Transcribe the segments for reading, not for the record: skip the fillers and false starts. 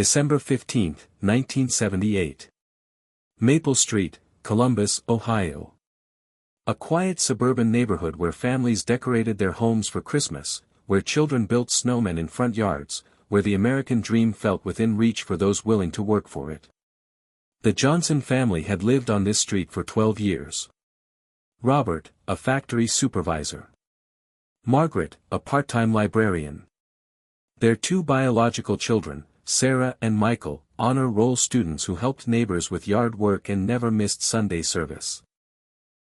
December 15, 1978. Maple Street, Columbus, Ohio. A quiet suburban neighborhood where families decorated their homes for Christmas, where children built snowmen in front yards, where the American dream felt within reach for those willing to work for it. The Johnson family had lived on this street for 12 years. Robert, a factory supervisor. Margaret, a part-time librarian. Their two biological children, Sarah and Michael, honor roll students who helped neighbors with yard work and never missed Sunday service.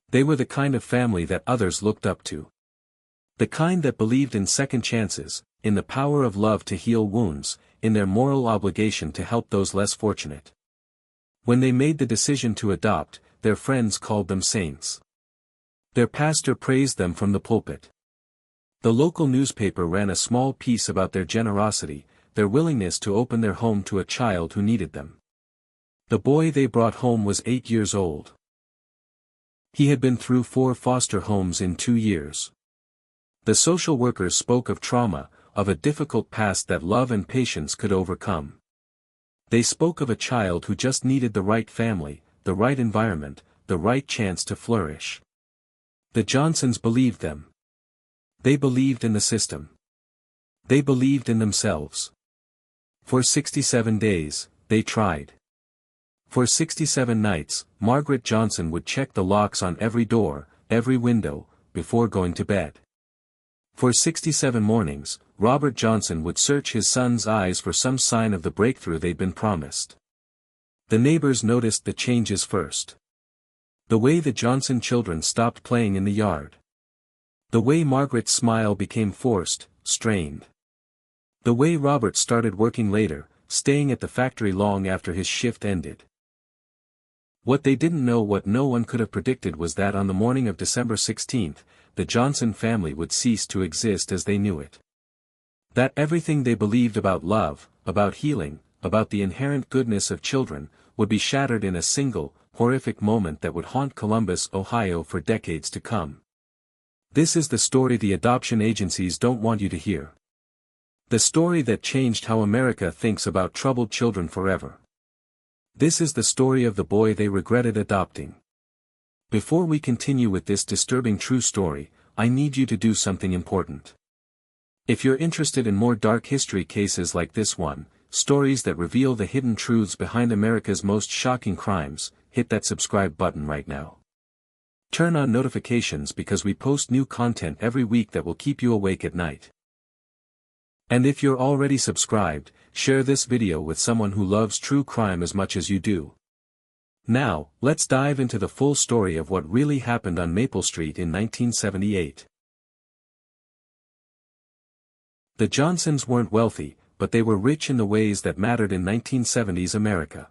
They were the kind of family that others looked up to. The kind that believed in second chances, in the power of love to heal wounds, in their moral obligation to help those less fortunate. When they made the decision to adopt, their friends called them saints. Their pastor praised them from the pulpit. The local newspaper ran a small piece about their generosity, their willingness to open their home to a child who needed them. The boy they brought home was 8 years old. He had been through 4 foster homes in 2 years. The social workers spoke of trauma, of a difficult past that love and patience could overcome. They spoke of a child who just needed the right family, the right environment, the right chance to flourish. The Johnsons believed them. They believed in the system. They believed in themselves. For 67 days, they tried. For 67 nights, Margaret Johnson would check the locks on every door, every window, before going to bed. For 67 mornings, Robert Johnson would search his son's eyes for some sign of the breakthrough they'd been promised. The neighbors noticed the changes first. The way the Johnson children stopped playing in the yard. The way Margaret's smile became forced, strained. The way Robert started working later, staying at the factory long after his shift ended. What they didn't know, what no one could have predicted, was that on the morning of December 16, the Johnson family would cease to exist as they knew it. That everything they believed about love, about healing, about the inherent goodness of children, would be shattered in a single, horrific moment that would haunt Columbus, Ohio for decades to come. This is the story the adoption agencies don't want you to hear. The story that changed how America thinks about troubled children forever. This is the story of the boy they regretted adopting. Before we continue with this disturbing true story, I need you to do something important. If you're interested in more dark history cases like this one, stories that reveal the hidden truths behind America's most shocking crimes, hit that subscribe button right now. Turn on notifications because we post new content every week that will keep you awake at night. And if you're already subscribed, share this video with someone who loves true crime as much as you do. Now, let's dive into the full story of what really happened on Maple Street in 1978. The Johnsons weren't wealthy, but they were rich in the ways that mattered in 1970s America.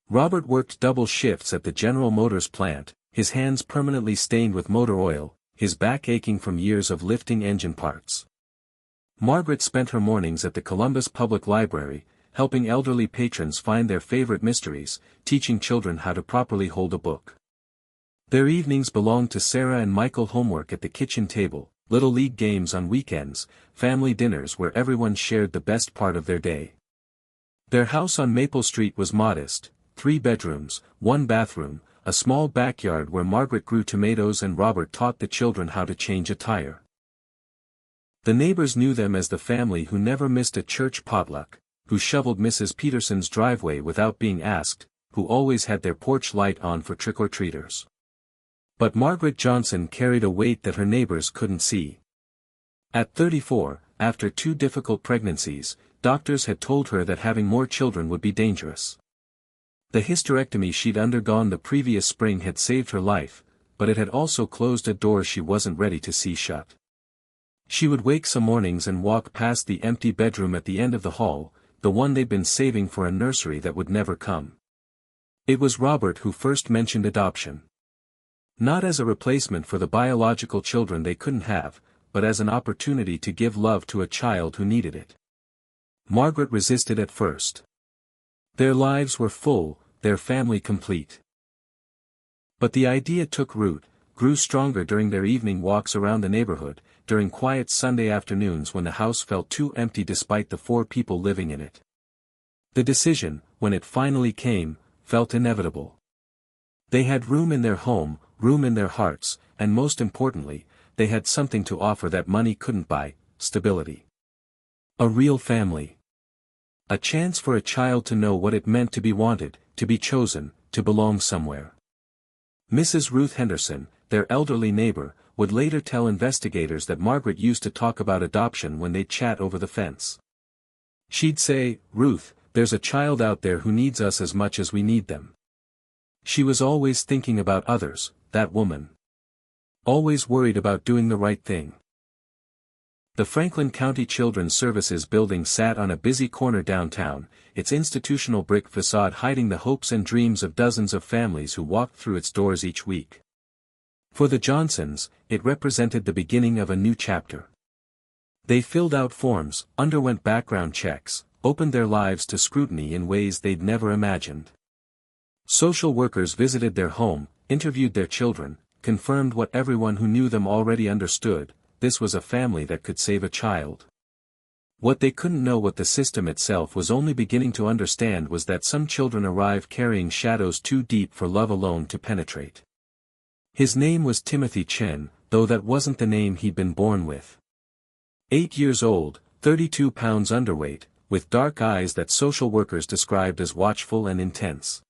Robert worked double shifts at the General Motors plant, his hands permanently stained with motor oil, his back aching from years of lifting engine parts. Margaret spent her mornings at the Columbus Public Library, helping elderly patrons find their favorite mysteries, teaching children how to properly hold a book. Their evenings belonged to Sarah and Michael. Homework at the kitchen table, little league games on weekends, family dinners where everyone shared the best part of their day. Their house on Maple Street was modest, 3 bedrooms, 1 bathroom, a small backyard where Margaret grew tomatoes and Robert taught the children how to change a tire. The neighbors knew them as the family who never missed a church potluck, who shoveled Mrs. Peterson's driveway without being asked, who always had their porch light on for trick-or-treaters. But Margaret Johnson carried a weight that her neighbors couldn't see. At 34, after 2 difficult pregnancies, doctors had told her that having more children would be dangerous. The hysterectomy she'd undergone the previous spring had saved her life, but it had also closed a door she wasn't ready to see shut. She would wake some mornings and walk past the empty bedroom at the end of the hall, the one they'd been saving for a nursery that would never come. It was Robert who first mentioned adoption. Not as a replacement for the biological children they couldn't have, but as an opportunity to give love to a child who needed it. Margaret resisted at first. Their lives were full, their family complete. But the idea took root, grew stronger during their evening walks around the neighborhood, during quiet Sunday afternoons when the house felt too empty despite the 4 people living in it. The decision, when it finally came, felt inevitable. They had room in their home, room in their hearts, and most importantly, they had something to offer that money couldn't buy: stability. A real family. A chance for a child to know what it meant to be wanted, to be chosen, to belong somewhere. Mrs. Ruth Henderson, their elderly neighbor, would later tell investigators that Margaret used to talk about adoption when they'd chat over the fence. She'd say, "Ruth, there's a child out there who needs us as much as we need them." She was always thinking about others, that woman. Always worried about doing the right thing. The Franklin County Children's Services building sat on a busy corner downtown, its institutional brick facade hiding the hopes and dreams of dozens of families who walked through its doors each week. For the Johnsons, it represented the beginning of a new chapter. They filled out forms, underwent background checks, opened their lives to scrutiny in ways they'd never imagined. Social workers visited their home, interviewed their children, confirmed what everyone who knew them already understood: this was a family that could save a child. What they couldn't know, what the system itself was only beginning to understand, was that some children arrive carrying shadows too deep for love alone to penetrate. His name was Timothy Chen, though that wasn't the name he'd been born with. 8 years old, 32 pounds underweight, with dark eyes that social workers described as watchful and intense.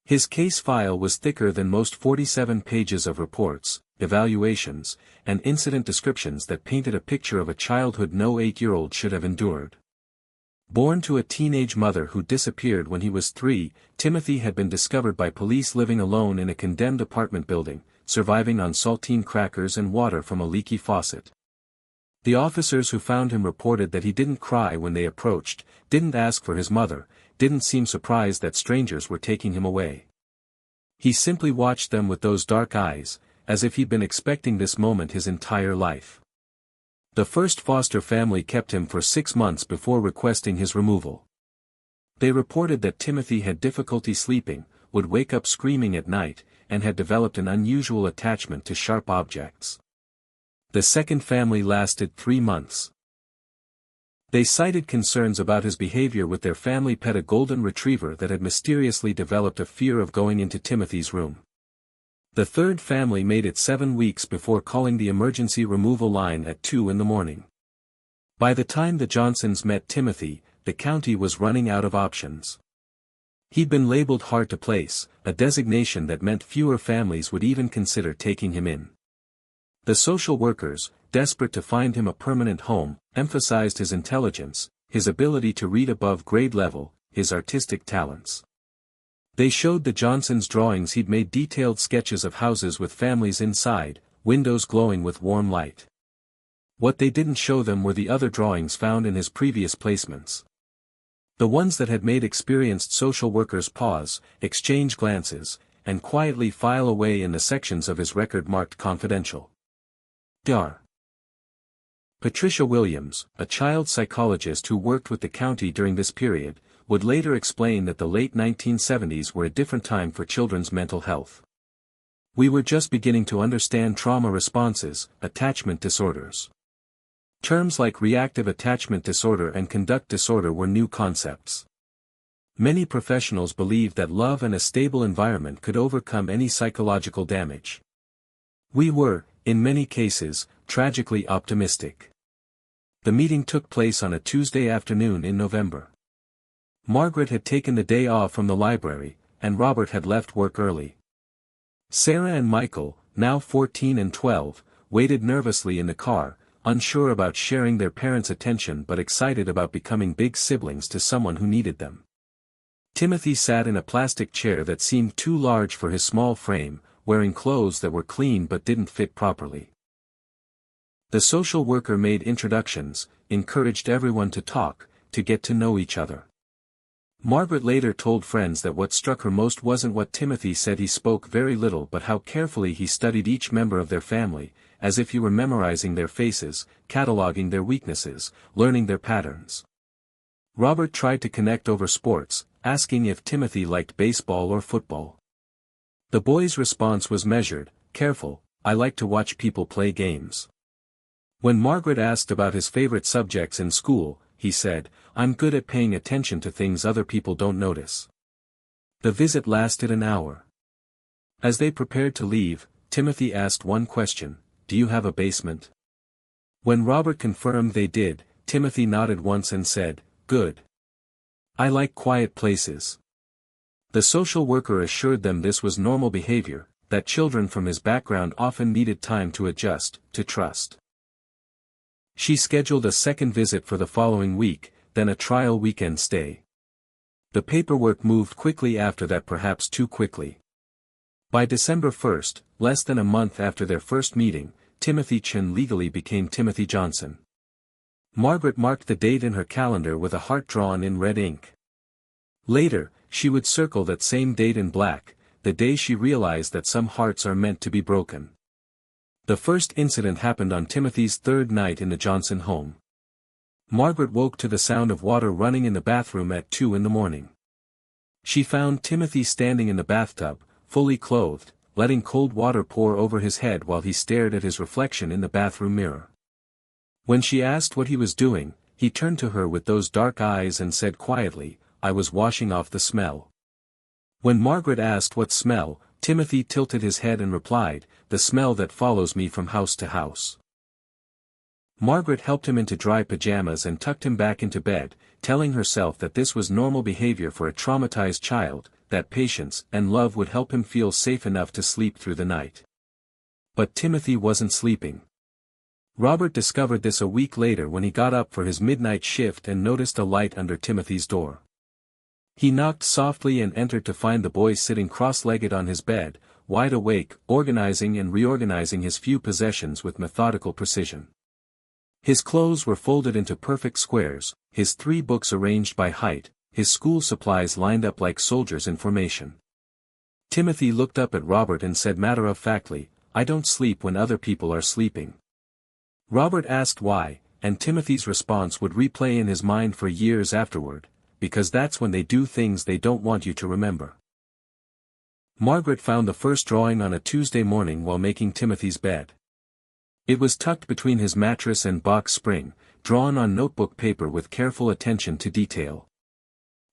His case file was thicker than most: 47 pages of reports, evaluations, and incident descriptions that painted a picture of a childhood no 8-year-old should have endured. Born to a teenage mother who disappeared when he was 3, Timothy had been discovered by police living alone in a condemned apartment building, surviving on saltine crackers and water from a leaky faucet. The officers who found him reported that he didn't cry when they approached, didn't ask for his mother, didn't seem surprised that strangers were taking him away. He simply watched them with those dark eyes, as if he'd been expecting this moment his entire life. The first foster family kept him for 6 months before requesting his removal. They reported that Timothy had difficulty sleeping, would wake up screaming at night, and had developed an unusual attachment to sharp objects. The second family lasted 3 months. They cited concerns about his behavior with their family pet, a golden retriever that had mysteriously developed a fear of going into Timothy's room. The third family made it 7 weeks before calling the emergency removal line at 2 in the morning. By the time the Johnsons met Timothy, the county was running out of options. He'd been labeled hard to place, a designation that meant fewer families would even consider taking him in. The social workers, desperate to find him a permanent home, emphasized his intelligence, his ability to read above grade level, his artistic talents. They showed the Johnsons drawings he'd made, detailed sketches of houses with families inside, windows glowing with warm light. What they didn't show them were the other drawings found in his previous placements. The ones that had made experienced social workers pause, exchange glances, and quietly file away in the sections of his record marked confidential. Dr. Patricia Williams, a child psychologist who worked with the county during this period, would later explain that the late 1970s were a different time for children's mental health. We were just beginning to understand trauma responses, attachment disorders. Terms like reactive attachment disorder and conduct disorder were new concepts. Many professionals believed that love and a stable environment could overcome any psychological damage. We were, in many cases, tragically optimistic. The meeting took place on a Tuesday afternoon in November. Margaret had taken the day off from the library, and Robert had left work early. Sarah and Michael, now 14 and 12, waited nervously in the car, unsure about sharing their parents' attention but excited about becoming big siblings to someone who needed them. Timothy sat in a plastic chair that seemed too large for his small frame, wearing clothes that were clean but didn't fit properly. The social worker made introductions, encouraged everyone to talk, to get to know each other. Margaret later told friends that what struck her most wasn't what Timothy said. He spoke very little, but how carefully he studied each member of their family, as if he were memorizing their faces, cataloging their weaknesses, learning their patterns. Robert tried to connect over sports, asking if Timothy liked baseball or football. The boy's response was measured, careful: "I like to watch people play games." When Margaret asked about his favorite subjects in school, he said, I'm good at paying attention to things other people don't notice. The visit lasted an hour. As they prepared to leave, Timothy asked one question, do you have a basement? When Robert confirmed they did, Timothy nodded once and said, good. I like quiet places. The social worker assured them this was normal behavior, that children from his background often needed time to adjust, to trust. She scheduled a second visit for the following week, then a trial weekend stay. The paperwork moved quickly after that, perhaps too quickly. By December 1st, less than a month after their first meeting, Timothy Chen legally became Timothy Johnson. Margaret marked the date in her calendar with a heart drawn in red ink. Later, she would circle that same date in black, the day she realized that some hearts are meant to be broken. The first incident happened on Timothy's third night in the Johnson home. Margaret woke to the sound of water running in the bathroom at 2 a.m. She found Timothy standing in the bathtub, fully clothed, letting cold water pour over his head while he stared at his reflection in the bathroom mirror. When she asked what he was doing, he turned to her with those dark eyes and said quietly, I was washing off the smell. When Margaret asked what smell, Timothy tilted his head and replied, the smell that follows me from house to house. Margaret helped him into dry pajamas and tucked him back into bed, telling herself that this was normal behavior for a traumatized child, that patience and love would help him feel safe enough to sleep through the night. But Timothy wasn't sleeping. Robert discovered this a week later when he got up for his midnight shift and noticed a light under Timothy's door. He knocked softly and entered to find the boy sitting cross-legged on his bed, wide awake, organizing and reorganizing his few possessions with methodical precision. His clothes were folded into perfect squares, his 3 books arranged by height, his school supplies lined up like soldiers in formation. Timothy looked up at Robert and said matter-of-factly, I don't sleep when other people are sleeping. Robert asked why, and Timothy's response would replay in his mind for years afterward, because that's when they do things they don't want you to remember. Margaret found the first drawing on a Tuesday morning while making Timothy's bed. It was tucked between his mattress and box spring, drawn on notebook paper with careful attention to detail.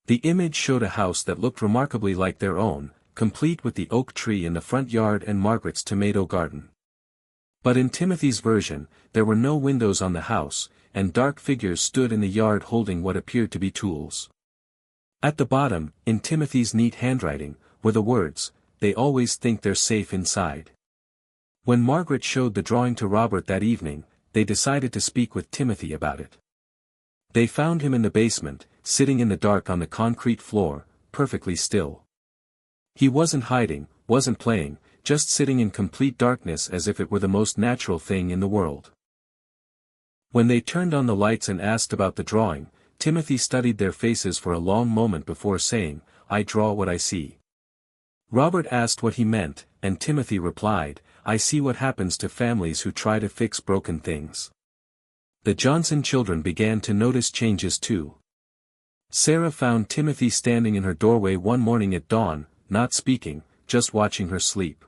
The image showed a house that looked remarkably like their own, complete with the oak tree in the front yard and Margaret's tomato garden. But in Timothy's version, there were no windows on the house, and dark figures stood in the yard holding what appeared to be tools. At the bottom, in Timothy's neat handwriting, were the words, they always think they're safe inside. When Margaret showed the drawing to Robert that evening, they decided to speak with Timothy about it. They found him in the basement, sitting in the dark on the concrete floor, perfectly still. He wasn't hiding, wasn't playing, just sitting in complete darkness as if it were the most natural thing in the world. When they turned on the lights and asked about the drawing, Timothy studied their faces for a long moment before saying, I draw what I see. Robert asked what he meant, and Timothy replied, I see what happens to families who try to fix broken things. The Johnson children began to notice changes too. Sarah found Timothy standing in her doorway one morning at dawn, not speaking, just watching her sleep.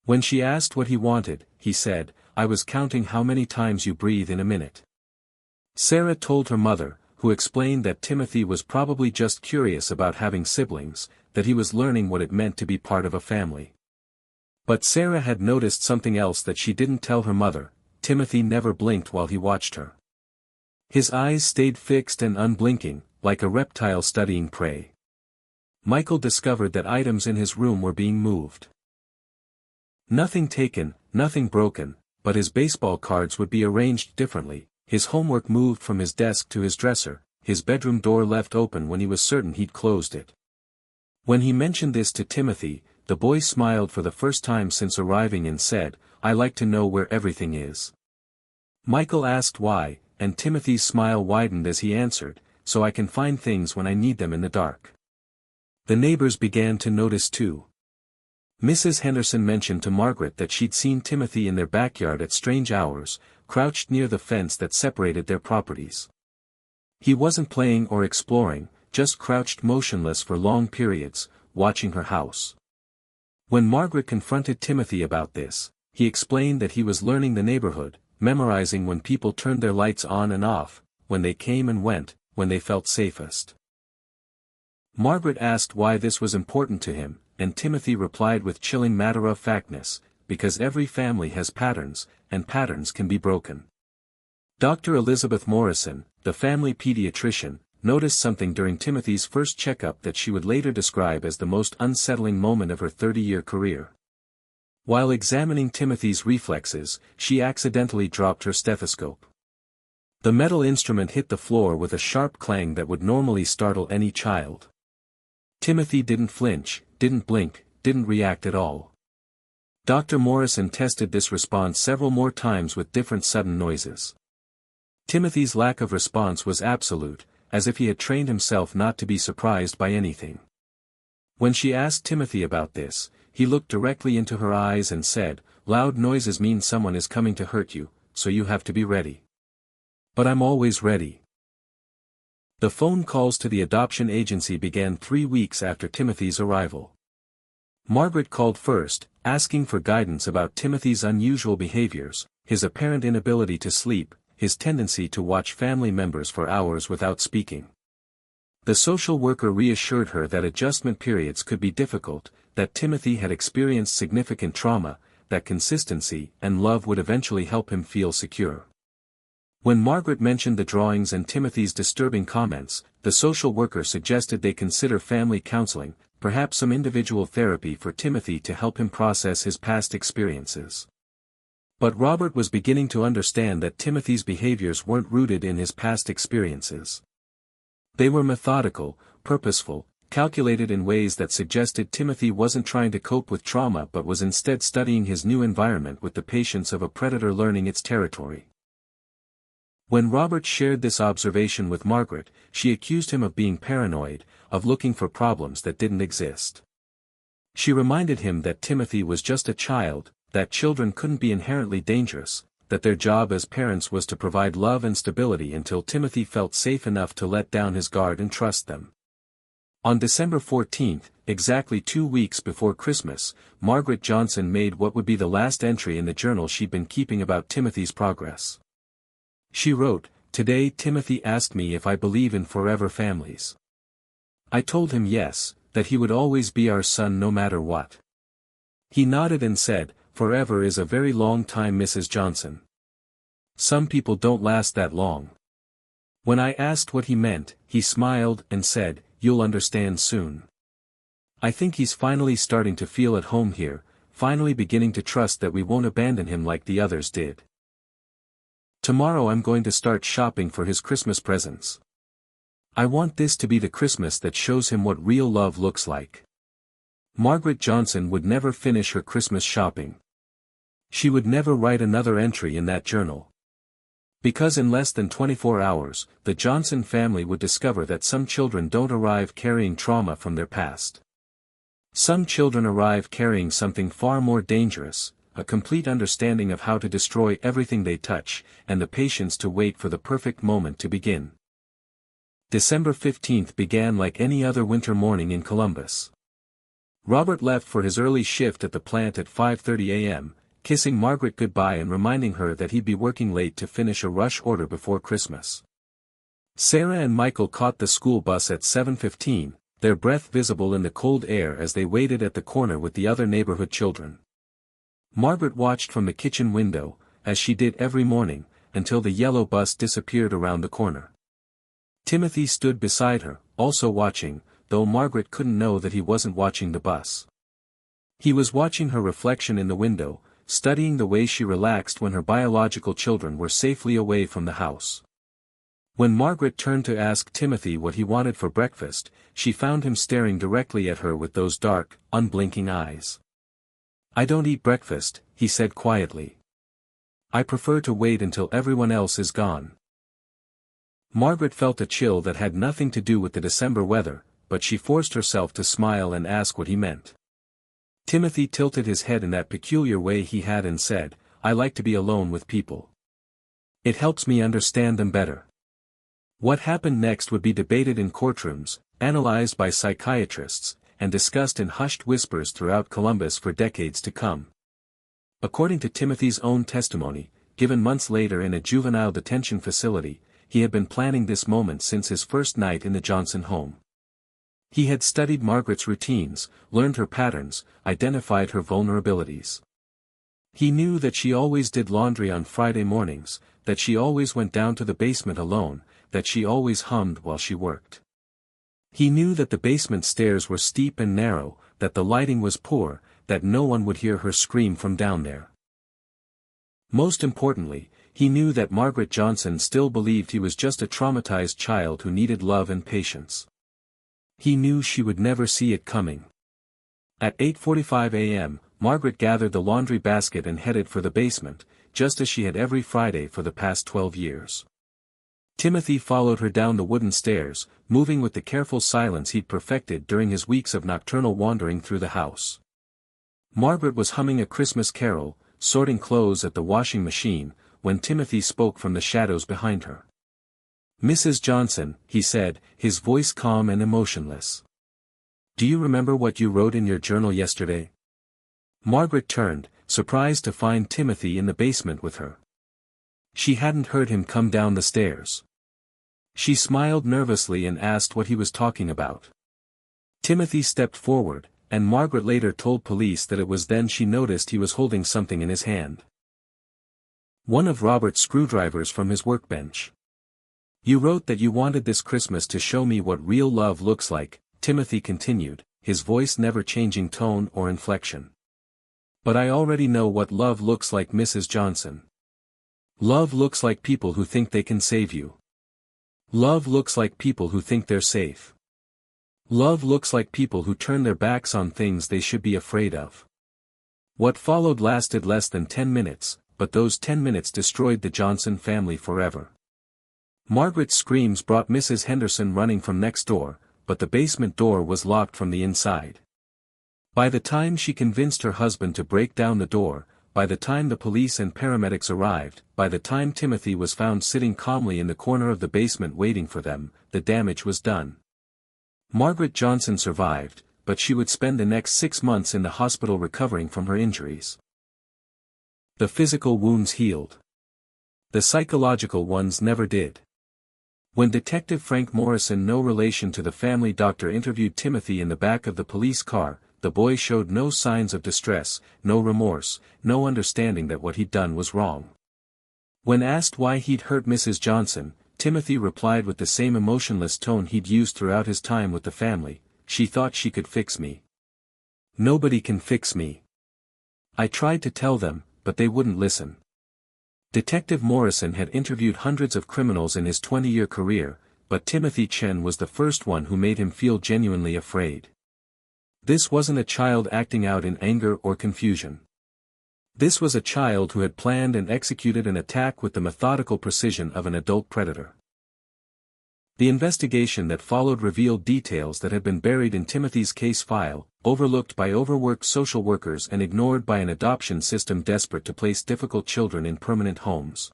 When she asked what he wanted, he said, I was counting how many times you breathe in a minute. Sarah told her mother, who explained that Timothy was probably just curious about having siblings, that he was learning what it meant to be part of a family. But Sarah had noticed something else that she didn't tell her mother. Timothy never blinked while he watched her. His eyes stayed fixed and unblinking, like a reptile studying prey. Michael discovered that items in his room were being moved. Nothing taken, nothing broken, but his baseball cards would be arranged differently, his homework moved from his desk to his dresser, his bedroom door left open when he was certain he'd closed it. When he mentioned this to Timothy, the boy smiled for the first time since arriving and said, I like to know where everything is. Michael asked why, and Timothy's smile widened as he answered, so I can find things when I need them in the dark. The neighbors began to notice too. Mrs. Henderson mentioned to Margaret that she'd seen Timothy in their backyard at strange hours, crouched near the fence that separated their properties. He wasn't playing or exploring, just crouched motionless for long periods, watching her house. When Margaret confronted Timothy about this, he explained that he was learning the neighborhood, memorizing when people turned their lights on and off, when they came and went, when they felt safest. Margaret asked why this was important to him, and Timothy replied with chilling matter-of-factness, because every family has patterns, and patterns can be broken. Dr. Elizabeth Morrison, the family pediatrician, noticed something during Timothy's first checkup that she would later describe as the most unsettling moment of her 30-year career. While examining Timothy's reflexes, she accidentally dropped her stethoscope. The metal instrument hit the floor with a sharp clang that would normally startle any child. Timothy didn't flinch, didn't blink, didn't react at all. Dr. Morrison tested this response several more times with different sudden noises. Timothy's lack of response was absolute, as if he had trained himself not to be surprised by anything. When she asked Timothy about this, he looked directly into her eyes and said, "Loud noises mean someone is coming to hurt you, so you have to be ready." "But I'm always ready." The phone calls to the adoption agency began 3 weeks after Timothy's arrival. Margaret called first, asking for guidance about Timothy's unusual behaviors, his apparent inability to sleep, his tendency to watch family members for hours without speaking. The social worker reassured her that adjustment periods could be difficult, that Timothy had experienced significant trauma, that consistency and love would eventually help him feel secure. When Margaret mentioned the drawings and Timothy's disturbing comments, the social worker suggested they consider family counseling, perhaps some individual therapy for Timothy to help him process his past experiences. But Robert was beginning to understand that Timothy's behaviors weren't rooted in his past experiences. They were methodical, purposeful, calculated in ways that suggested Timothy wasn't trying to cope with trauma but was instead studying his new environment with the patience of a predator learning its territory. When Robert shared this observation with Margaret, she accused him of being paranoid, of looking for problems that didn't exist. She reminded him that Timothy was just a child, that children couldn't be inherently dangerous, that their job as parents was to provide love and stability until Timothy felt safe enough to let down his guard and trust them. On December 14, exactly 2 weeks before Christmas, Margaret Johnson made what would be the last entry in the journal she'd been keeping about Timothy's progress. She wrote, "Today Timothy asked me if I believe in forever families. I told him yes, that he would always be our son no matter what. He nodded and said, 'Forever is a very long time, Mrs. Johnson. Some people don't last that long.' When I asked what he meant, he smiled and said, 'You'll understand soon.' I think he's finally starting to feel at home here, finally beginning to trust that we won't abandon him like the others did. Tomorrow I'm going to start shopping for his Christmas presents. I want this to be the Christmas that shows him what real love looks like." Margaret Johnson would never finish her Christmas shopping. She would never write another entry in that journal. Because in less than 24 hours, the Johnson family would discover that some children don't arrive carrying trauma from their past. Some children arrive carrying something far more dangerous, a complete understanding of how to destroy everything they touch, and the patience to wait for the perfect moment to begin. December 15 began like any other winter morning in Columbus. Robert left for his early shift at the plant at 5:30 a.m., kissing Margaret goodbye and reminding her that he'd be working late to finish a rush order before Christmas. Sarah and Michael caught the school bus at 7:15, their breath visible in the cold air as they waited at the corner with the other neighborhood children. Margaret watched from the kitchen window, as she did every morning, until the yellow bus disappeared around the corner. Timothy stood beside her, also watching, though Margaret couldn't know that he wasn't watching the bus. He was watching her reflection in the window, studying the way she relaxed when her biological children were safely away from the house. When Margaret turned to ask Timothy what he wanted for breakfast, she found him staring directly at her with those dark, unblinking eyes. "I don't eat breakfast," he said quietly. "I prefer to wait until everyone else is gone." Margaret felt a chill that had nothing to do with the December weather, but she forced herself to smile and ask what he meant. Timothy tilted his head in that peculiar way he had and said, "I like to be alone with people. It helps me understand them better." What happened next would be debated in courtrooms, analyzed by psychiatrists, and discussed in hushed whispers throughout Columbus for decades to come. According to Timothy's own testimony, given months later in a juvenile detention facility, he had been planning this moment since his first night in the Johnson home. He had studied Margaret's routines, learned her patterns, identified her vulnerabilities. He knew that she always did laundry on Friday mornings, that she always went down to the basement alone, that she always hummed while she worked. He knew that the basement stairs were steep and narrow, that the lighting was poor, that no one would hear her scream from down there. Most importantly, he knew that Margaret Johnson still believed he was just a traumatized child who needed love and patience. He knew she would never see it coming. At 8:45 a.m., Margaret gathered the laundry basket and headed for the basement, just as she had every Friday for the past 12 years. Timothy followed her down the wooden stairs, moving with the careful silence he'd perfected during his weeks of nocturnal wandering through the house. Margaret was humming a Christmas carol, sorting clothes at the washing machine, when Timothy spoke from the shadows behind her. "Mrs. Johnson," he said, his voice calm and emotionless. "Do you remember what you wrote in your journal yesterday?" Margaret turned, surprised to find Timothy in the basement with her. She hadn't heard him come down the stairs. She smiled nervously and asked what he was talking about. Timothy stepped forward, and Margaret later told police that it was then she noticed he was holding something in his hand. One of Robert's screwdrivers from his workbench. "You wrote that you wanted this Christmas to show me what real love looks like," Timothy continued, his voice never changing tone or inflection. "But I already know what love looks like, Mrs. Johnson. Love looks like people who think they can save you. Love looks like people who think they're safe. Love looks like people who turn their backs on things they should be afraid of." What followed lasted less than 10 minutes, but those 10 minutes destroyed the Johnson family forever. Margaret's screams brought Mrs. Henderson running from next door, but the basement door was locked from the inside. By the time she convinced her husband to break down the door, by the time the police and paramedics arrived, by the time Timothy was found sitting calmly in the corner of the basement waiting for them, the damage was done. Margaret Johnson survived, but she would spend the next 6 months in the hospital recovering from her injuries. The physical wounds healed. The psychological ones never did. When Detective Frank Morrison, no relation to the family doctor, interviewed Timothy in the back of the police car, the boy showed no signs of distress, no remorse, no understanding that what he'd done was wrong. When asked why he'd hurt Mrs. Johnson, Timothy replied with the same emotionless tone he'd used throughout his time with the family, "She thought she could fix me. Nobody can fix me. I tried to tell them, but they wouldn't listen." Detective Morrison had interviewed hundreds of criminals in his 20-year career, but Timothy Chen was the first one who made him feel genuinely afraid. This wasn't a child acting out in anger or confusion. This was a child who had planned and executed an attack with the methodical precision of an adult predator. The investigation that followed revealed details that had been buried in Timothy's case file, overlooked by overworked social workers and ignored by an adoption system desperate to place difficult children in permanent homes.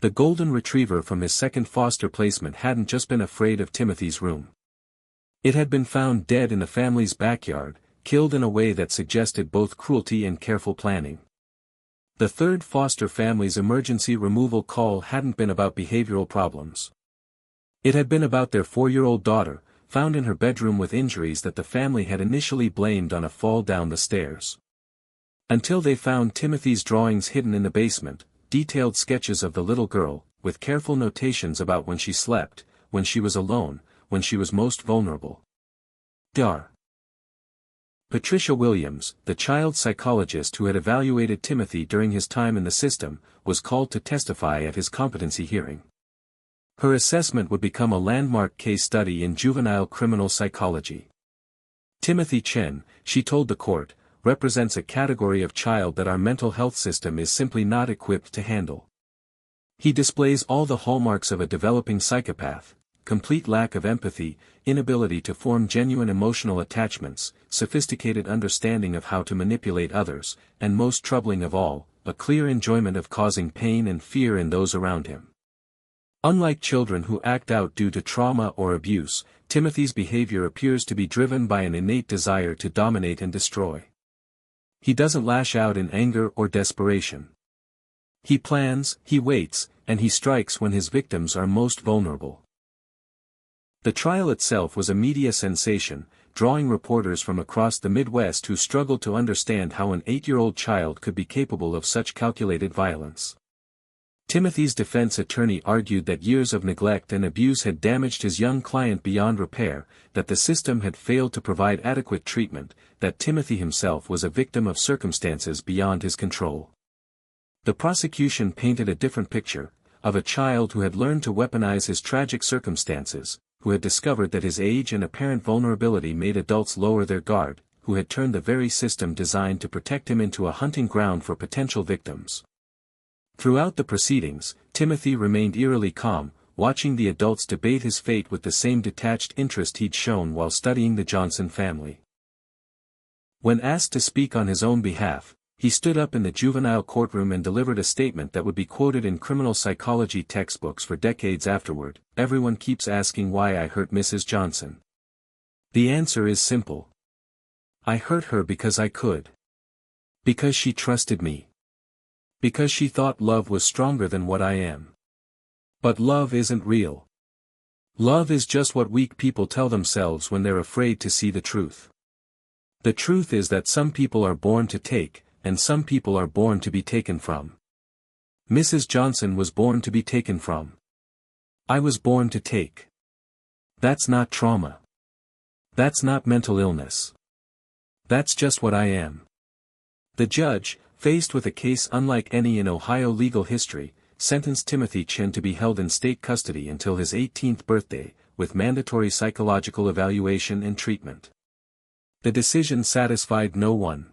The golden retriever from his second foster placement hadn't just been afraid of Timothy's room. It had been found dead in the family's backyard, killed in a way that suggested both cruelty and careful planning. The third foster family's emergency removal call hadn't been about behavioral problems. It had been about their 4-year-old daughter, found in her bedroom with injuries that the family had initially blamed on a fall down the stairs. Until they found Timothy's drawings hidden in the basement, detailed sketches of the little girl, with careful notations about when she slept, when she was alone, when she was most vulnerable. Dar. Patricia Williams, the child psychologist who had evaluated Timothy during his time in the system, was called to testify at his competency hearing. Her assessment would become a landmark case study in juvenile criminal psychology. Timothy Chen, she told the court, represents a category of child that our mental health system is simply not equipped to handle. He displays all the hallmarks of a developing psychopath: complete lack of empathy, inability to form genuine emotional attachments, sophisticated understanding of how to manipulate others, and most troubling of all, a clear enjoyment of causing pain and fear in those around him. Unlike children who act out due to trauma or abuse, Timothy's behavior appears to be driven by an innate desire to dominate and destroy. He doesn't lash out in anger or desperation. He plans, he waits, and he strikes when his victims are most vulnerable. The trial itself was a media sensation, drawing reporters from across the Midwest who struggled to understand how an 8-year-old child could be capable of such calculated violence. Timothy's defense attorney argued that years of neglect and abuse had damaged his young client beyond repair, that the system had failed to provide adequate treatment, that Timothy himself was a victim of circumstances beyond his control. The prosecution painted a different picture, of a child who had learned to weaponize his tragic circumstances, who had discovered that his age and apparent vulnerability made adults lower their guard, who had turned the very system designed to protect him into a hunting ground for potential victims. Throughout the proceedings, Timothy remained eerily calm, watching the adults debate his fate with the same detached interest he'd shown while studying the Johnson family. When asked to speak on his own behalf, he stood up in the juvenile courtroom and delivered a statement that would be quoted in criminal psychology textbooks for decades afterward. Everyone keeps asking why I hurt Mrs. Johnson. The answer is simple. I hurt her because I could. Because she trusted me. Because she thought love was stronger than what I am. But love isn't real. Love is just what weak people tell themselves when they're afraid to see the truth. The truth is that some people are born to take, and some people are born to be taken from. Mrs. Johnson was born to be taken from. I was born to take. That's not trauma. That's not mental illness. That's just what I am. The judge, faced with a case unlike any in Ohio legal history, sentenced Timothy Chen to be held in state custody until his 18th birthday, with mandatory psychological evaluation and treatment. The decision satisfied no one.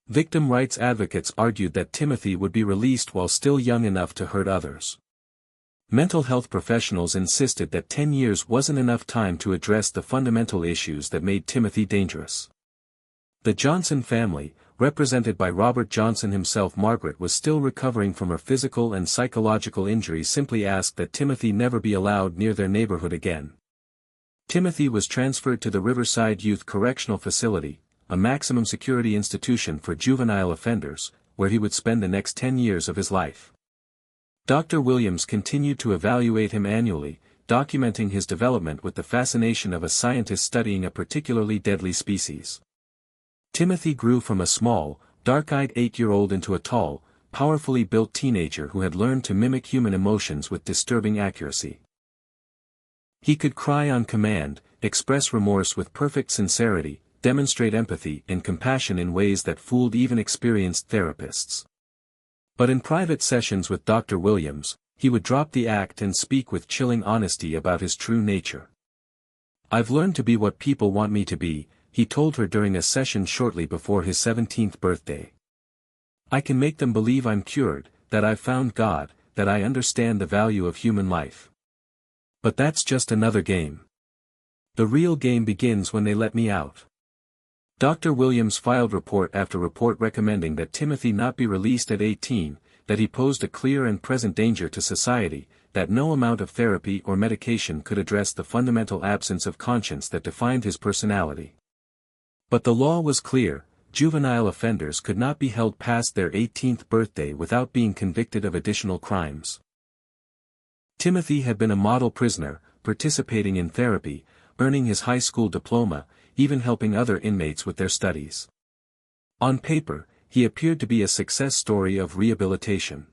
Victim rights advocates argued that Timothy would be released while still young enough to hurt others. Mental health professionals insisted that 10 years wasn't enough time to address the fundamental issues that made Timothy dangerous. The Johnson family, represented by Robert Johnson himself, Margaret was still recovering from her physical and psychological injuries, simply asked that Timothy never be allowed near their neighborhood again. Timothy was transferred to the Riverside Youth Correctional Facility, a maximum security institution for juvenile offenders, where he would spend the next 10 years of his life. Dr. Williams continued to evaluate him annually, documenting his development with the fascination of a scientist studying a particularly deadly species. Timothy grew from a small, dark-eyed 8-year-old into a tall, powerfully built teenager who had learned to mimic human emotions with disturbing accuracy. He could cry on command, express remorse with perfect sincerity, demonstrate empathy and compassion in ways that fooled even experienced therapists. But in private sessions with Dr. Williams, he would drop the act and speak with chilling honesty about his true nature. "I've learned to be what people want me to be," he told her during a session shortly before his 17th birthday. "I can make them believe I'm cured, that I've found God, that I understand the value of human life. But that's just another game. The real game begins when they let me out." Dr. Williams filed report after report recommending that Timothy not be released at 18, that he posed a clear and present danger to society, that no amount of therapy or medication could address the fundamental absence of conscience that defined his personality. But the law was clear: juvenile offenders could not be held past their 18th birthday without being convicted of additional crimes. Timothy had been a model prisoner, participating in therapy, earning his high school diploma, even helping other inmates with their studies. On paper, he appeared to be a success story of rehabilitation.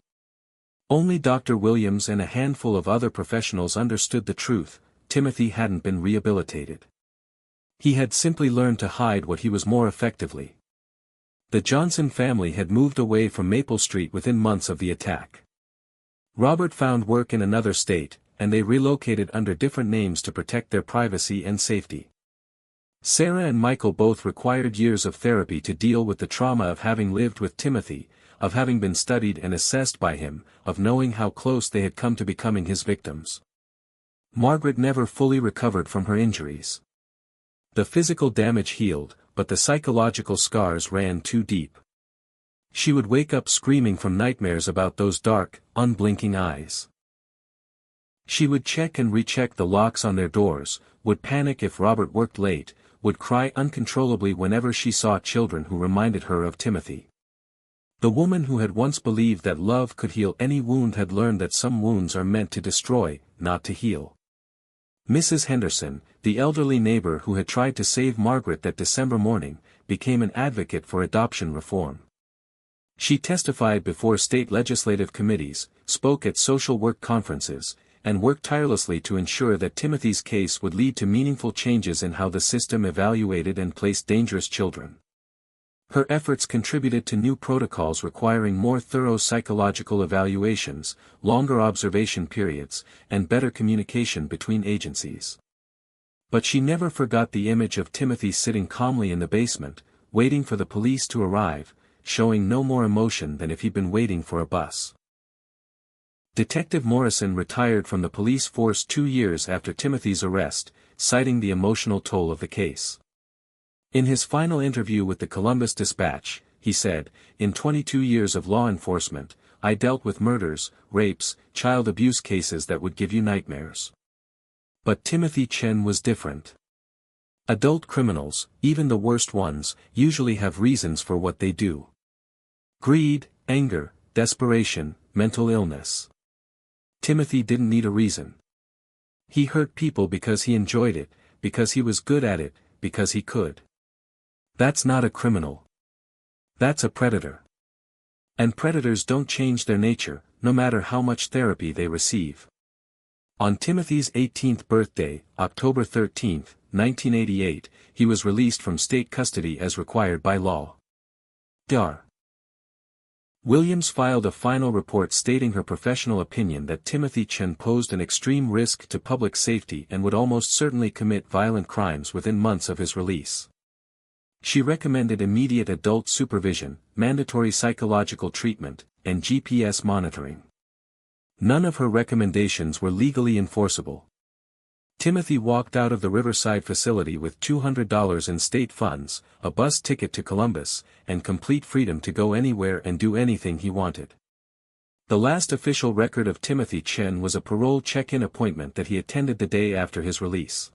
Only Dr. Williams and a handful of other professionals understood the truth: Timothy hadn't been rehabilitated. He had simply learned to hide what he was more effectively. The Johnson family had moved away from Maple Street within months of the attack. Robert found work in another state, and they relocated under different names to protect their privacy and safety. Sarah and Michael both required years of therapy to deal with the trauma of having lived with Timothy, of having been studied and assessed by him, of knowing how close they had come to becoming his victims. Margaret never fully recovered from her injuries. The physical damage healed, but the psychological scars ran too deep. She would wake up screaming from nightmares about those dark, unblinking eyes. She would check and recheck the locks on their doors, would panic if Robert worked late, would cry uncontrollably whenever she saw children who reminded her of Timothy. The woman who had once believed that love could heal any wound had learned that some wounds are meant to destroy, not to heal. Mrs. Henderson, the elderly neighbor who had tried to save Margaret that December morning, became an advocate for adoption reform. She testified before state legislative committees, spoke at social work conferences, and worked tirelessly to ensure that Timothy's case would lead to meaningful changes in how the system evaluated and placed dangerous children. Her efforts contributed to new protocols requiring more thorough psychological evaluations, longer observation periods, and better communication between agencies. But she never forgot the image of Timothy sitting calmly in the basement, waiting for the police to arrive, showing no more emotion than if he'd been waiting for a bus. Detective Morrison retired from the police force 2 years after Timothy's arrest, citing the emotional toll of the case. In his final interview with the Columbus Dispatch, he said, "In 22 years of law enforcement, I dealt with murders, rapes, child abuse cases that would give you nightmares. But Timothy Chen was different. Adult criminals, even the worst ones, usually have reasons for what they do. Greed, anger, desperation, mental illness. Timothy didn't need a reason. He hurt people because he enjoyed it, because he was good at it, because he could. That's not a criminal. That's a predator. And predators don't change their nature, no matter how much therapy they receive." On Timothy's 18th birthday, October 13, 1988, he was released from state custody as required by law. Dr. Williams filed a final report stating her professional opinion that Timothy Chen posed an extreme risk to public safety and would almost certainly commit violent crimes within months of his release. She recommended immediate adult supervision, mandatory psychological treatment, and GPS monitoring. None of her recommendations were legally enforceable. Timothy walked out of the Riverside facility with $200 in state funds, a bus ticket to Columbus, and complete freedom to go anywhere and do anything he wanted. The last official record of Timothy Chen was a parole check-in appointment that he attended the day after his release.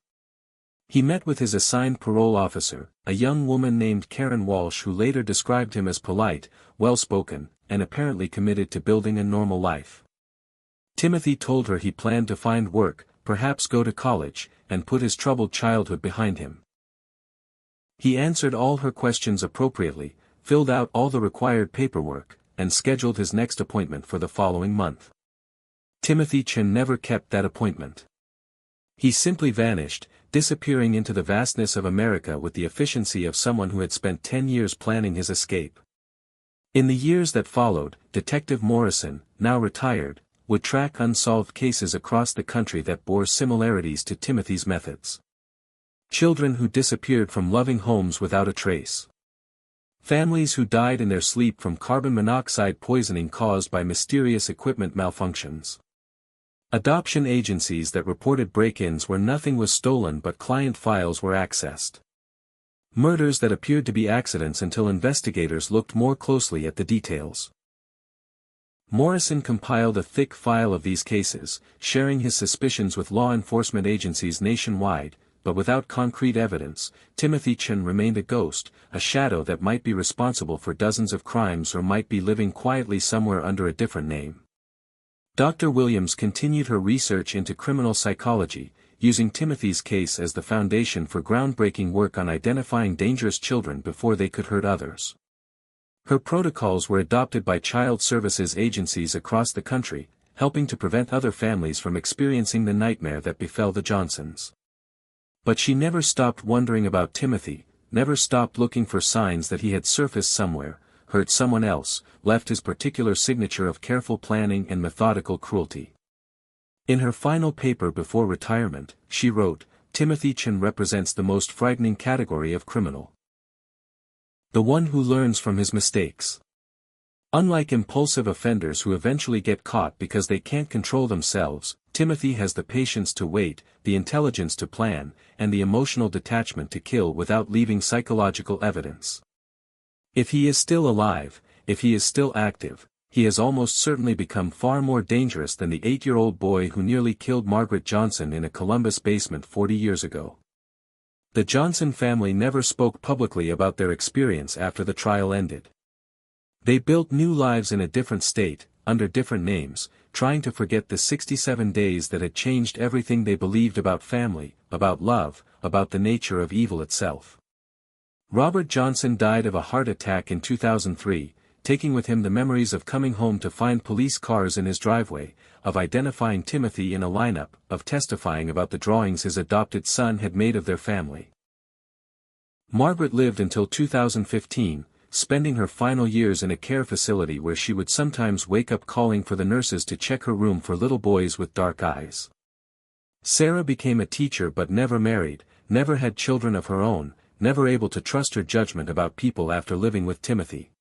He met with his assigned parole officer, a young woman named Karen Walsh, who later described him as polite, well-spoken, and apparently committed to building a normal life. Timothy told her he planned to find work, perhaps go to college, and put his troubled childhood behind him. He answered all her questions appropriately, filled out all the required paperwork, and scheduled his next appointment for the following month. Timothy Chen never kept that appointment. He simply vanished, disappearing into the vastness of America with the efficiency of someone who had spent 10 years planning his escape. In the years that followed, Detective Morrison, now retired, would track unsolved cases across the country that bore similarities to Timothy's methods. Children who disappeared from loving homes without a trace. Families who died in their sleep from carbon monoxide poisoning caused by mysterious equipment malfunctions. Adoption agencies that reported break-ins where nothing was stolen but client files were accessed. Murders that appeared to be accidents until investigators looked more closely at the details. Morrison compiled a thick file of these cases, sharing his suspicions with law enforcement agencies nationwide, but without concrete evidence. Timothy Chen remained a ghost, a shadow that might be responsible for dozens of crimes or might be living quietly somewhere under a different name. Dr. Williams continued her research into criminal psychology, using Timothy's case as the foundation for groundbreaking work on identifying dangerous children before they could hurt others. Her protocols were adopted by child services agencies across the country, helping to prevent other families from experiencing the nightmare that befell the Johnsons. But she never stopped wondering about Timothy, never stopped looking for signs that he had surfaced somewhere, hurt someone else, left his particular signature of careful planning and methodical cruelty. In her final paper before retirement, she wrote, "Timothy Chen represents the most frightening category of criminal. The one who learns from his mistakes. Unlike impulsive offenders who eventually get caught because they can't control themselves, Timothy has the patience to wait, the intelligence to plan, and the emotional detachment to kill without leaving psychological evidence. If he is still alive, if he is still active, he has almost certainly become far more dangerous than the 8-year-old boy who nearly killed Margaret Johnson in a Columbus basement 40 years ago." The Johnson family never spoke publicly about their experience after the trial ended. They built new lives in a different state, under different names, trying to forget the 67 days that had changed everything they believed about family, about love, about the nature of evil itself. Robert Johnson died of a heart attack in 2003, taking with him the memories of coming home to find police cars in his driveway, of identifying Timothy in a lineup, of testifying about the drawings his adopted son had made of their family. Margaret lived until 2015, spending her final years in a care facility where she would sometimes wake up calling for the nurses to check her room for little boys with dark eyes. Sarah became a teacher but never married, never had children of her own, never able to trust her judgment about people after living with Timothy.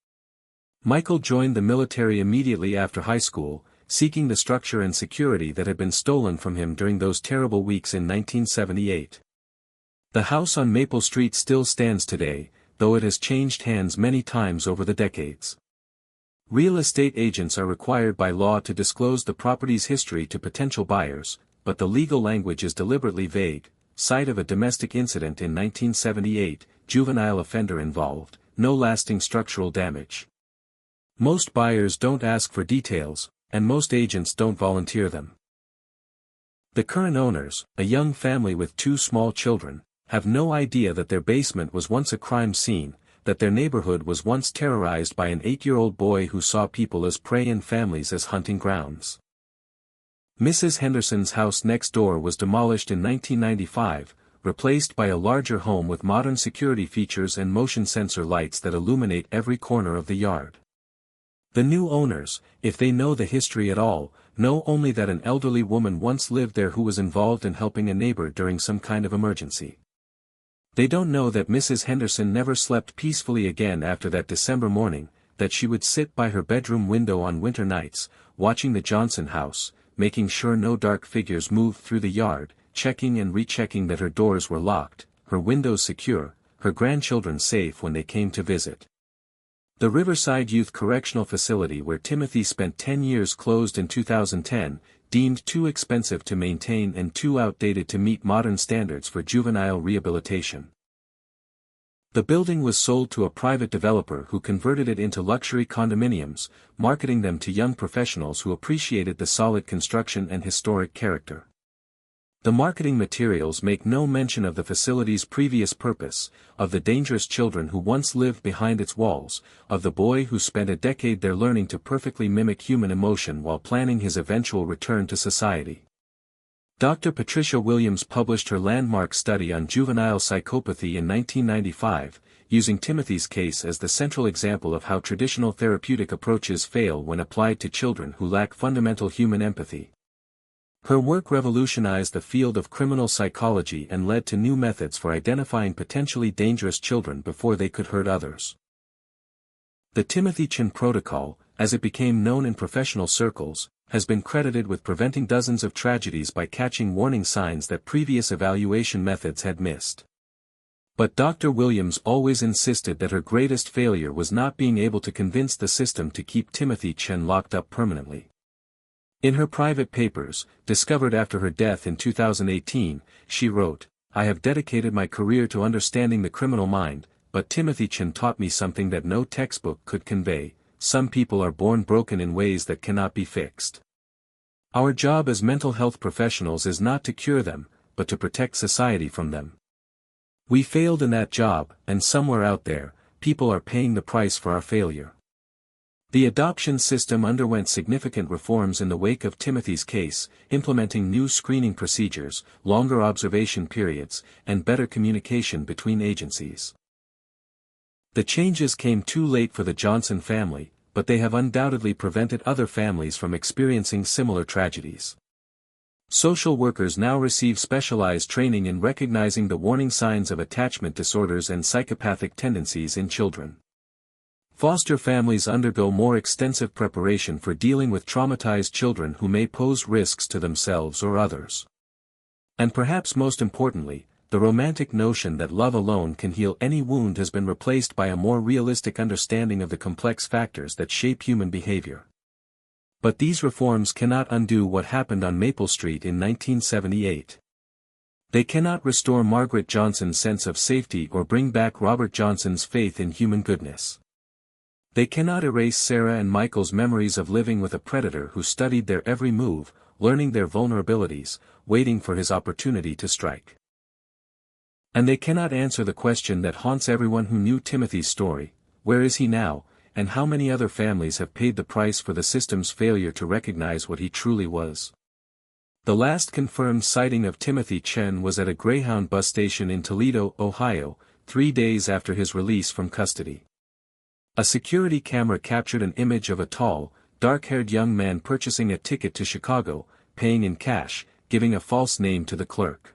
Michael joined the military immediately after high school, seeking the structure and security that had been stolen from him during those terrible weeks in 1978. The house on Maple Street still stands today, though it has changed hands many times over the decades. Real estate agents are required by law to disclose the property's history to potential buyers, but the legal language is deliberately vague. Site of a domestic incident in 1978, juvenile offender involved, no lasting structural damage. Most buyers don't ask for details, and most agents don't volunteer them. The current owners, a young family with 2 small children, have no idea that their basement was once a crime scene, that their neighborhood was once terrorized by an 8-year-old boy who saw people as prey and families as hunting grounds. Mrs. Henderson's house next door was demolished in 1995, replaced by a larger home with modern security features and motion sensor lights that illuminate every corner of the yard. The new owners, if they know the history at all, know only that an elderly woman once lived there who was involved in helping a neighbor during some kind of emergency. They don't know that Mrs. Henderson never slept peacefully again after that December morning, that she would sit by her bedroom window on winter nights, watching the Johnson house, making sure no dark figures moved through the yard, checking and rechecking that her doors were locked, her windows secure, her grandchildren safe when they came to visit. The Riverside Youth Correctional Facility where Timothy spent 10 years closed in 2010, deemed too expensive to maintain and too outdated to meet modern standards for juvenile rehabilitation. The building was sold to a private developer who converted it into luxury condominiums, marketing them to young professionals who appreciated the solid construction and historic character. The marketing materials make no mention of the facility's previous purpose, of the dangerous children who once lived behind its walls, of the boy who spent a decade there learning to perfectly mimic human emotion while planning his eventual return to society. Dr. Patricia Williams published her landmark study on juvenile psychopathy in 1995, using Timothy's case as the central example of how traditional therapeutic approaches fail when applied to children who lack fundamental human empathy. Her work revolutionized the field of criminal psychology and led to new methods for identifying potentially dangerous children before they could hurt others. The Timothy Chen protocol, as it became known in professional circles, has been credited with preventing dozens of tragedies by catching warning signs that previous evaluation methods had missed. But Dr. Williams always insisted that her greatest failure was not being able to convince the system to keep Timothy Chen locked up permanently. In her private papers, discovered after her death in 2018, she wrote, "I have dedicated my career to understanding the criminal mind, but Timothy Chen taught me something that no textbook could convey: some people are born broken in ways that cannot be fixed. Our job as mental health professionals is not to cure them, but to protect society from them. We failed in that job, and somewhere out there, people are paying the price for our failure." The adoption system underwent significant reforms in the wake of Timothy's case, implementing new screening procedures, longer observation periods, and better communication between agencies. The changes came too late for the Johnson family, but they have undoubtedly prevented other families from experiencing similar tragedies. Social workers now receive specialized training in recognizing the warning signs of attachment disorders and psychopathic tendencies in children. Foster families undergo more extensive preparation for dealing with traumatized children who may pose risks to themselves or others. And perhaps most importantly, the romantic notion that love alone can heal any wound has been replaced by a more realistic understanding of the complex factors that shape human behavior. But these reforms cannot undo what happened on Maple Street in 1978. They cannot restore Margaret Johnson's sense of safety or bring back Robert Johnson's faith in human goodness. They cannot erase Sarah and Michael's memories of living with a predator who studied their every move, learning their vulnerabilities, waiting for his opportunity to strike. And they cannot answer the question that haunts everyone who knew Timothy's story: where is he now, and how many other families have paid the price for the system's failure to recognize what he truly was? The last confirmed sighting of Timothy Chen was at a Greyhound bus station in Toledo, Ohio, 3 days after his release from custody. A security camera captured an image of a tall, dark-haired young man purchasing a ticket to Chicago, paying in cash, giving a false name to the clerk.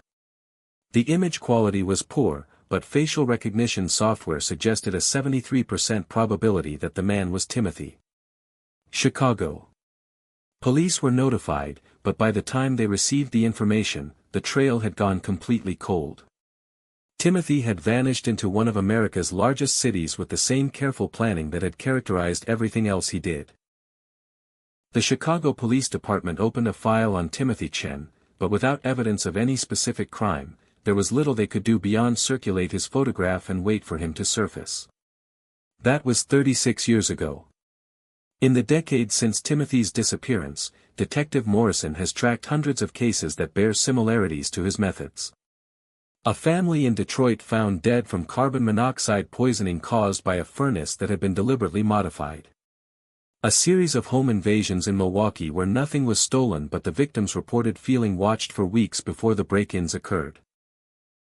The image quality was poor, but facial recognition software suggested a 73% probability that the man was Timothy. Chicago. Police were notified, but by the time they received the information, the trail had gone completely cold. Timothy had vanished into one of America's largest cities with the same careful planning that had characterized everything else he did. The Chicago Police Department opened a file on Timothy Chen, but without evidence of any specific crime, there was little they could do beyond circulate his photograph and wait for him to surface. That was 36 years ago. In the decade since Timothy's disappearance, Detective Morrison has tracked hundreds of cases that bear similarities to his methods. A family in Detroit found dead from carbon monoxide poisoning caused by a furnace that had been deliberately modified. A series of home invasions in Milwaukee where nothing was stolen but the victims reported feeling watched for weeks before the break-ins occurred.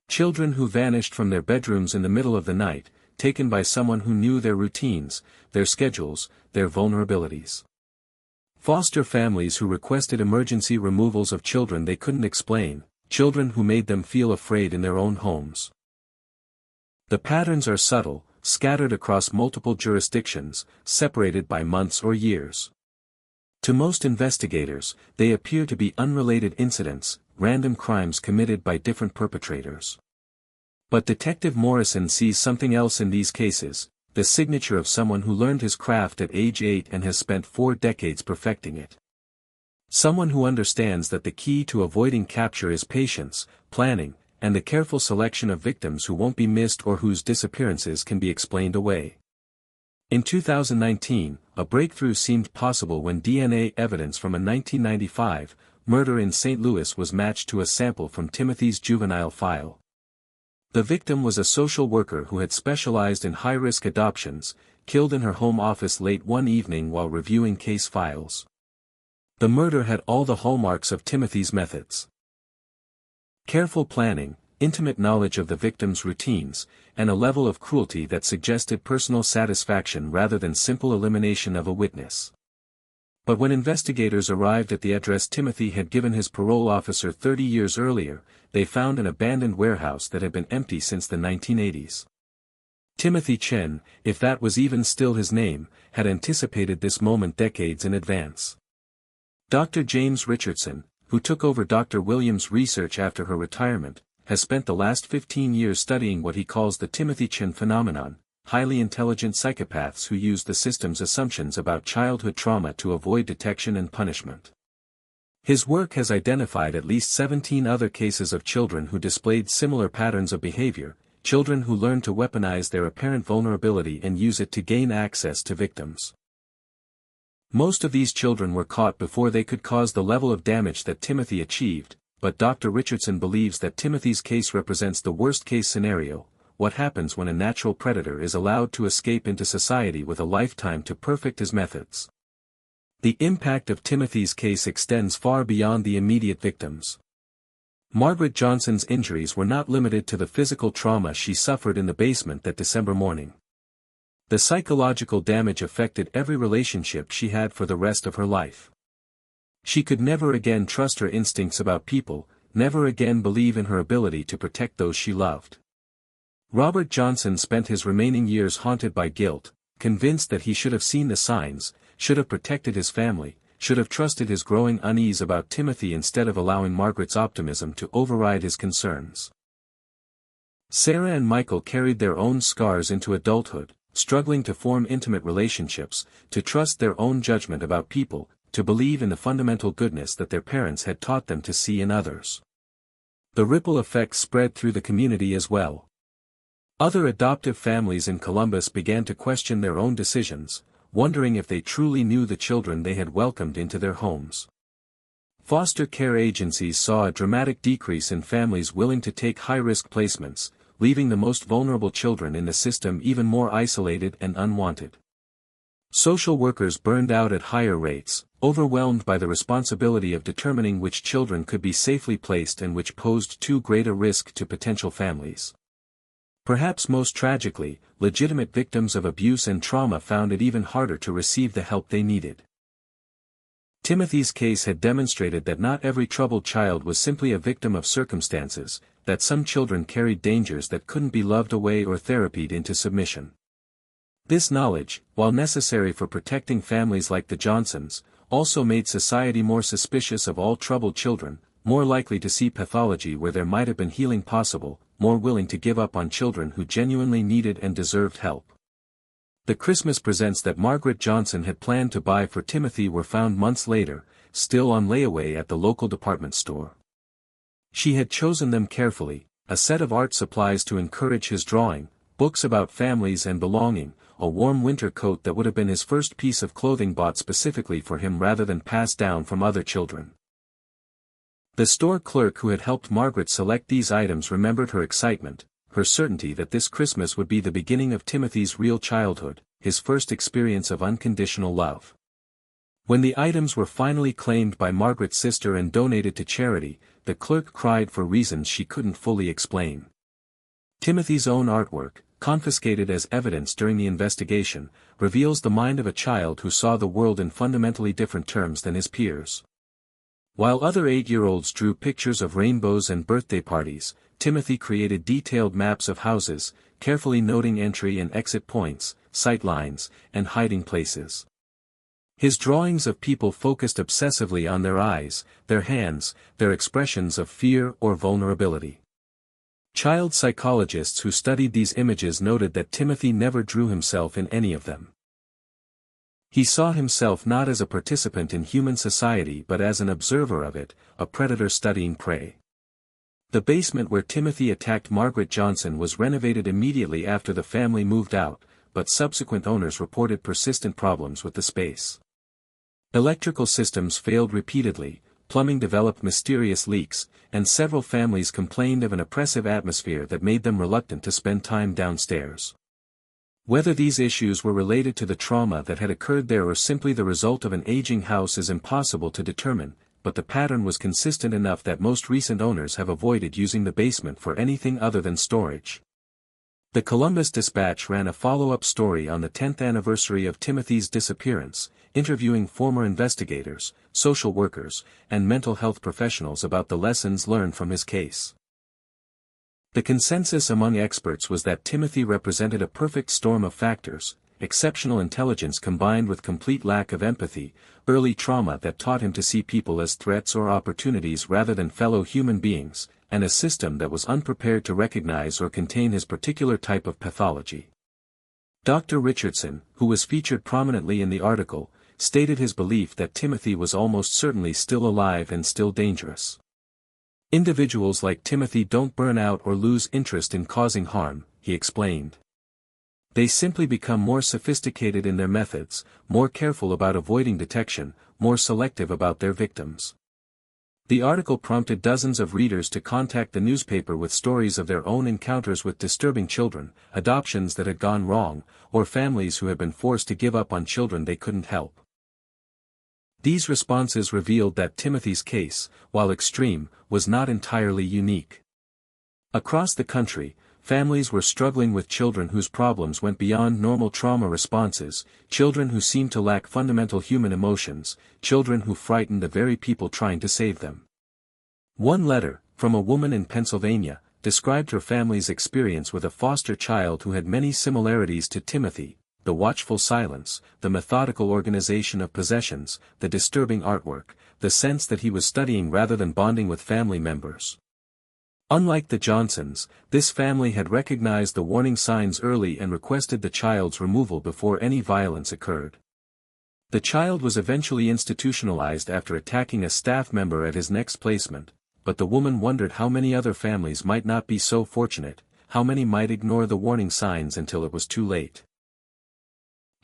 Children who vanished from their bedrooms in the middle of the night, taken by someone who knew their routines, their schedules, their vulnerabilities. Foster families who requested emergency removals of children they couldn't explain, children who made them feel afraid in their own homes. The patterns are subtle, scattered across multiple jurisdictions, separated by months or years. To most investigators, they appear to be unrelated incidents, random crimes committed by different perpetrators. But Detective Morrison sees something else in these cases: the signature of someone who learned his craft at age 8 and has spent 4 decades perfecting it. Someone who understands that the key to avoiding capture is patience, planning, and the careful selection of victims who won't be missed or whose disappearances can be explained away. In 2019, a breakthrough seemed possible when DNA evidence from a 1995 murder in St. Louis was matched to a sample from Timothy's juvenile file. The victim was a social worker who had specialized in high-risk adoptions, killed in her home office late one evening while reviewing case files. The murder had all the hallmarks of Timothy's methods. Careful planning, intimate knowledge of the victim's routines, and a level of cruelty that suggested personal satisfaction rather than simple elimination of a witness. But when investigators arrived at the address Timothy had given his parole officer 30 years earlier, they found an abandoned warehouse that had been empty since the 1980s. Timothy Chen, if that was even still his name, had anticipated this moment decades in advance. Dr. James Richardson, who took over Dr. Williams' research after her retirement, has spent the last 15 years studying what he calls the Timothy Chen phenomenon: highly intelligent psychopaths who use the system's assumptions about childhood trauma to avoid detection and punishment. His work has identified at least 17 other cases of children who displayed similar patterns of behavior, children who learned to weaponize their apparent vulnerability and use it to gain access to victims. Most of these children were caught before they could cause the level of damage that Timothy achieved, but Dr. Richardson believes that Timothy's case represents the worst-case scenario: what happens when a natural predator is allowed to escape into society with a lifetime to perfect his methods. The impact of Timothy's case extends far beyond the immediate victims. Margaret Johnson's injuries were not limited to the physical trauma she suffered in the basement that December morning. The psychological damage affected every relationship she had for the rest of her life. She could never again trust her instincts about people, never again believe in her ability to protect those she loved. Robert Johnson spent his remaining years haunted by guilt, convinced that he should have seen the signs, should have protected his family, should have trusted his growing unease about Timothy instead of allowing Margaret's optimism to override his concerns. Sarah and Michael carried their own scars into adulthood, struggling to form intimate relationships, to trust their own judgment about people, to believe in the fundamental goodness that their parents had taught them to see in others. The ripple effects spread through the community as well. Other adoptive families in Columbus began to question their own decisions, wondering if they truly knew the children they had welcomed into their homes. Foster care agencies saw a dramatic decrease in families willing to take high-risk placements, leaving the most vulnerable children in the system even more isolated and unwanted. Social workers burned out at higher rates, overwhelmed by the responsibility of determining which children could be safely placed and which posed too great a risk to potential families. Perhaps most tragically, legitimate victims of abuse and trauma found it even harder to receive the help they needed. Timothy's case had demonstrated that not every troubled child was simply a victim of circumstances, that some children carried dangers that couldn't be loved away or therapied into submission. This knowledge, while necessary for protecting families like the Johnsons, also made society more suspicious of all troubled children, more likely to see pathology where there might have been healing possible, more willing to give up on children who genuinely needed and deserved help. The Christmas presents that Margaret Johnson had planned to buy for Timothy were found months later, still on layaway at the local department store. She had chosen them carefully, a set of art supplies to encourage his drawing, books about families and belonging, a warm winter coat that would have been his first piece of clothing bought specifically for him rather than passed down from other children. The store clerk who had helped Margaret select these items remembered her excitement, her certainty that this Christmas would be the beginning of Timothy's real childhood, his first experience of unconditional love. When the items were finally claimed by Margaret's sister and donated to charity, the clerk cried for reasons she couldn't fully explain. Timothy's own artwork, confiscated as evidence during the investigation, reveals the mind of a child who saw the world in fundamentally different terms than his peers. While other 8-year-olds drew pictures of rainbows and birthday parties, Timothy created detailed maps of houses, carefully noting entry and exit points, sight lines, and hiding places. His drawings of people focused obsessively on their eyes, their hands, their expressions of fear or vulnerability. Child psychologists who studied these images noted that Timothy never drew himself in any of them. He saw himself not as a participant in human society but as an observer of it, a predator studying prey. The basement where Timothy attacked Margaret Johnson was renovated immediately after the family moved out, but subsequent owners reported persistent problems with the space. Electrical systems failed repeatedly, plumbing developed mysterious leaks, and several families complained of an oppressive atmosphere that made them reluctant to spend time downstairs. Whether these issues were related to the trauma that had occurred there or simply the result of an aging house is impossible to determine, but the pattern was consistent enough that most recent owners have avoided using the basement for anything other than storage. The Columbus Dispatch ran a follow-up story on the 10th anniversary of Timothy's disappearance, interviewing former investigators, social workers, and mental health professionals about the lessons learned from his case. The consensus among experts was that Timothy represented a perfect storm of factors: exceptional intelligence combined with complete lack of empathy, early trauma that taught him to see people as threats or opportunities rather than fellow human beings, and a system that was unprepared to recognize or contain his particular type of pathology. Dr. Richardson, who was featured prominently in the article, stated his belief that Timothy was almost certainly still alive and still dangerous. Individuals like Timothy don't burn out or lose interest in causing harm, he explained. They simply become more sophisticated in their methods, more careful about avoiding detection, more selective about their victims. The article prompted dozens of readers to contact the newspaper with stories of their own encounters with disturbing children, adoptions that had gone wrong, or families who had been forced to give up on children they couldn't help. These responses revealed that Timothy's case, while extreme, was not entirely unique. Across the country, families were struggling with children whose problems went beyond normal trauma responses, children who seemed to lack fundamental human emotions, children who frightened the very people trying to save them. One letter, from a woman in Pennsylvania, described her family's experience with a foster child who had many similarities to Timothy: the watchful silence, the methodical organization of possessions, the disturbing artwork, the sense that he was studying rather than bonding with family members. Unlike the Johnsons, this family had recognized the warning signs early and requested the child's removal before any violence occurred. The child was eventually institutionalized after attacking a staff member at his next placement, but the woman wondered how many other families might not be so fortunate, how many might ignore the warning signs until it was too late.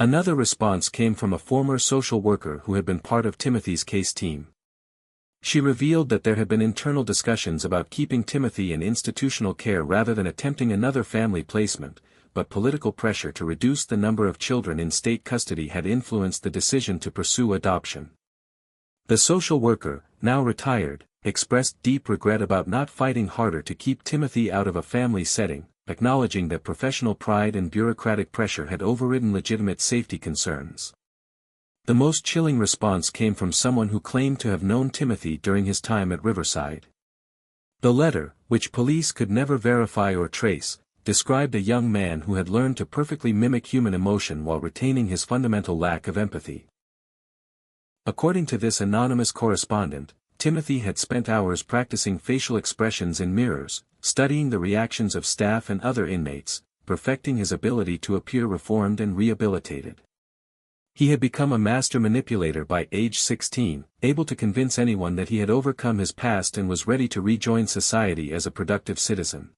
Another response came from a former social worker who had been part of Timothy's case team. She revealed that there had been internal discussions about keeping Timothy in institutional care rather than attempting another family placement, but political pressure to reduce the number of children in state custody had influenced the decision to pursue adoption. The social worker, now retired, expressed deep regret about not fighting harder to keep Timothy out of a family setting, acknowledging that professional pride and bureaucratic pressure had overridden legitimate safety concerns. The most chilling response came from someone who claimed to have known Timothy during his time at Riverside. The letter, which police could never verify or trace, described a young man who had learned to perfectly mimic human emotion while retaining his fundamental lack of empathy. According to this anonymous correspondent, Timothy had spent hours practicing facial expressions in mirrors, studying the reactions of staff and other inmates, perfecting his ability to appear reformed and rehabilitated. He had become a master manipulator by age 16, able to convince anyone that he had overcome his past and was ready to rejoin society as a productive citizen.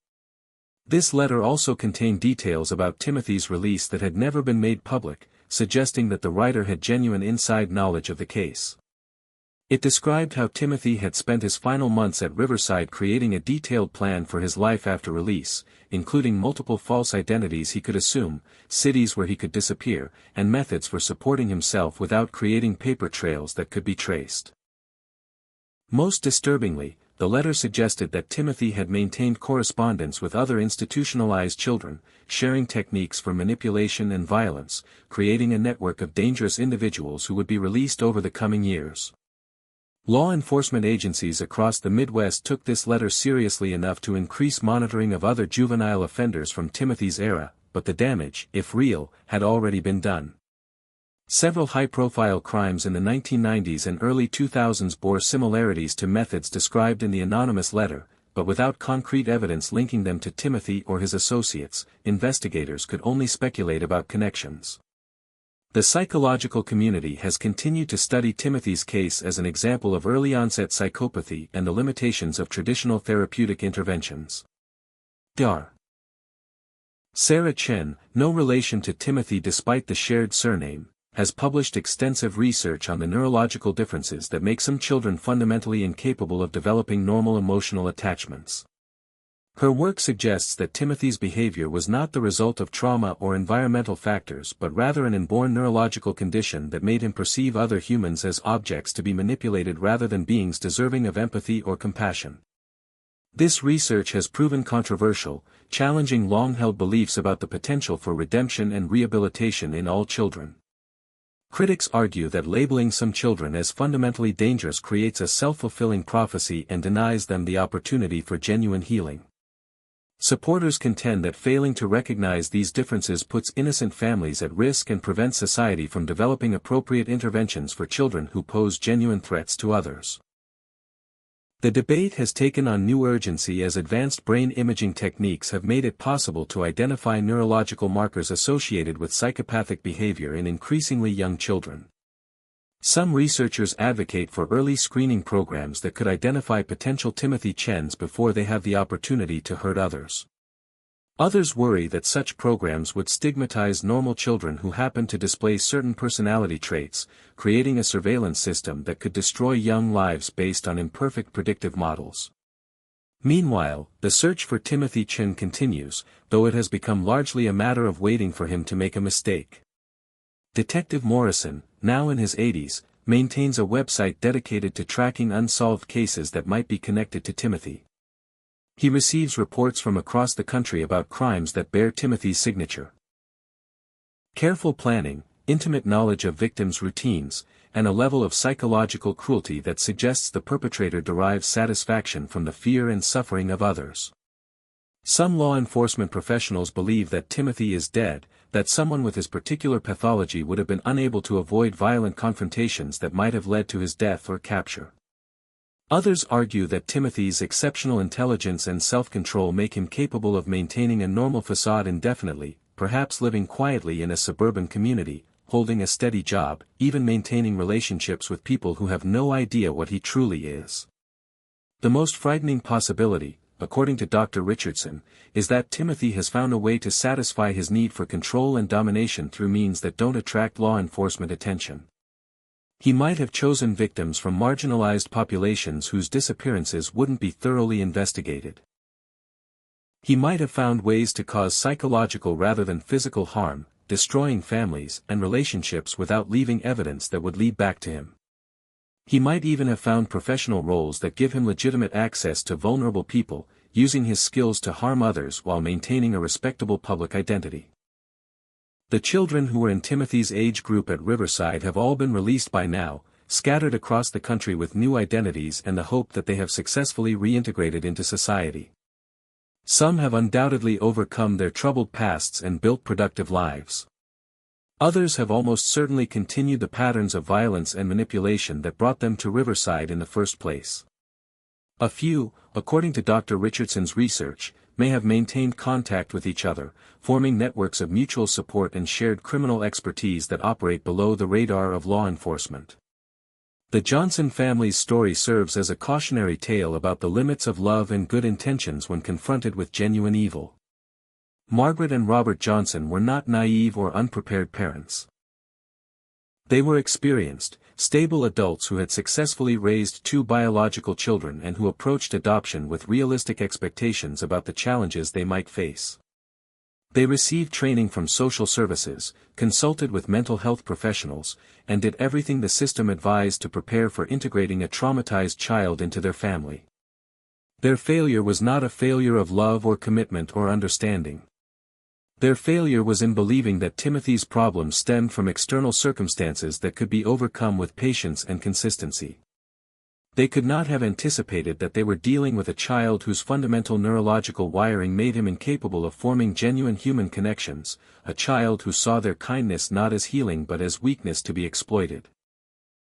This letter also contained details about Timothy's release that had never been made public, suggesting that the writer had genuine inside knowledge of the case. It described how Timothy had spent his final months at Riverside creating a detailed plan for his life after release, including multiple false identities he could assume, cities where he could disappear, and methods for supporting himself without creating paper trails that could be traced. Most disturbingly, the letter suggested that Timothy had maintained correspondence with other institutionalized children, sharing techniques for manipulation and violence, creating a network of dangerous individuals who would be released over the coming years. Law enforcement agencies across the Midwest took this letter seriously enough to increase monitoring of other juvenile offenders from Timothy's era, but the damage, if real, had already been done. Several high-profile crimes in the 1990s and early 2000s bore similarities to methods described in the anonymous letter, but without concrete evidence linking them to Timothy or his associates, investigators could only speculate about connections. The psychological community has continued to study Timothy's case as an example of early-onset psychopathy and the limitations of traditional therapeutic interventions. Dr. Sarah Chen, no relation to Timothy despite the shared surname, has published extensive research on the neurological differences that make some children fundamentally incapable of developing normal emotional attachments. Her work suggests that Timothy's behavior was not the result of trauma or environmental factors but rather an inborn neurological condition that made him perceive other humans as objects to be manipulated rather than beings deserving of empathy or compassion. This research has proven controversial, challenging long-held beliefs about the potential for redemption and rehabilitation in all children. Critics argue that labeling some children as fundamentally dangerous creates a self-fulfilling prophecy and denies them the opportunity for genuine healing. Supporters contend that failing to recognize these differences puts innocent families at risk and prevents society from developing appropriate interventions for children who pose genuine threats to others. The debate has taken on new urgency as advanced brain imaging techniques have made it possible to identify neurological markers associated with psychopathic behavior in increasingly young children. Some researchers advocate for early screening programs that could identify potential Timothy Chens before they have the opportunity to hurt others. Others worry that such programs would stigmatize normal children who happen to display certain personality traits, creating a surveillance system that could destroy young lives based on imperfect predictive models. Meanwhile, the search for Timothy Chen continues, though it has become largely a matter of waiting for him to make a mistake. Detective Morrison, now in his 80s, maintains a website dedicated to tracking unsolved cases that might be connected to Timothy. He receives reports from across the country about crimes that bear Timothy's signature. Careful planning, intimate knowledge of victims' routines, and a level of psychological cruelty that suggests the perpetrator derives satisfaction from the fear and suffering of others. Some law enforcement professionals believe that Timothy is dead, that someone with his particular pathology would have been unable to avoid violent confrontations that might have led to his death or capture. Others argue that Timothy's exceptional intelligence and self-control make him capable of maintaining a normal facade indefinitely, perhaps living quietly in a suburban community, holding a steady job, even maintaining relationships with people who have no idea what he truly is. The most frightening possibility, according to Dr. Richardson, is that Timothy has found a way to satisfy his need for control and domination through means that don't attract law enforcement attention. He might have chosen victims from marginalized populations whose disappearances wouldn't be thoroughly investigated. He might have found ways to cause psychological rather than physical harm, destroying families and relationships without leaving evidence that would lead back to him. He might even have found professional roles that give him legitimate access to vulnerable people, using his skills to harm others while maintaining a respectable public identity. The children who were in Timothy's age group at Riverside have all been released by now, scattered across the country with new identities and the hope that they have successfully reintegrated into society. Some have undoubtedly overcome their troubled pasts and built productive lives. Others have almost certainly continued the patterns of violence and manipulation that brought them to Riverside in the first place. A few, according to Dr. Richardson's research, may have maintained contact with each other, forming networks of mutual support and shared criminal expertise that operate below the radar of law enforcement. The Johnson family's story serves as a cautionary tale about the limits of love and good intentions when confronted with genuine evil. Margaret and Robert Johnson were not naive or unprepared parents. They were experienced, stable adults who had successfully raised two biological children and who approached adoption with realistic expectations about the challenges they might face. They received training from social services, consulted with mental health professionals, and did everything the system advised to prepare for integrating a traumatized child into their family. Their failure was not a failure of love or commitment or understanding. Their failure was in believing that Timothy's problems stemmed from external circumstances that could be overcome with patience and consistency. They could not have anticipated that they were dealing with a child whose fundamental neurological wiring made him incapable of forming genuine human connections, a child who saw their kindness not as healing but as weakness to be exploited.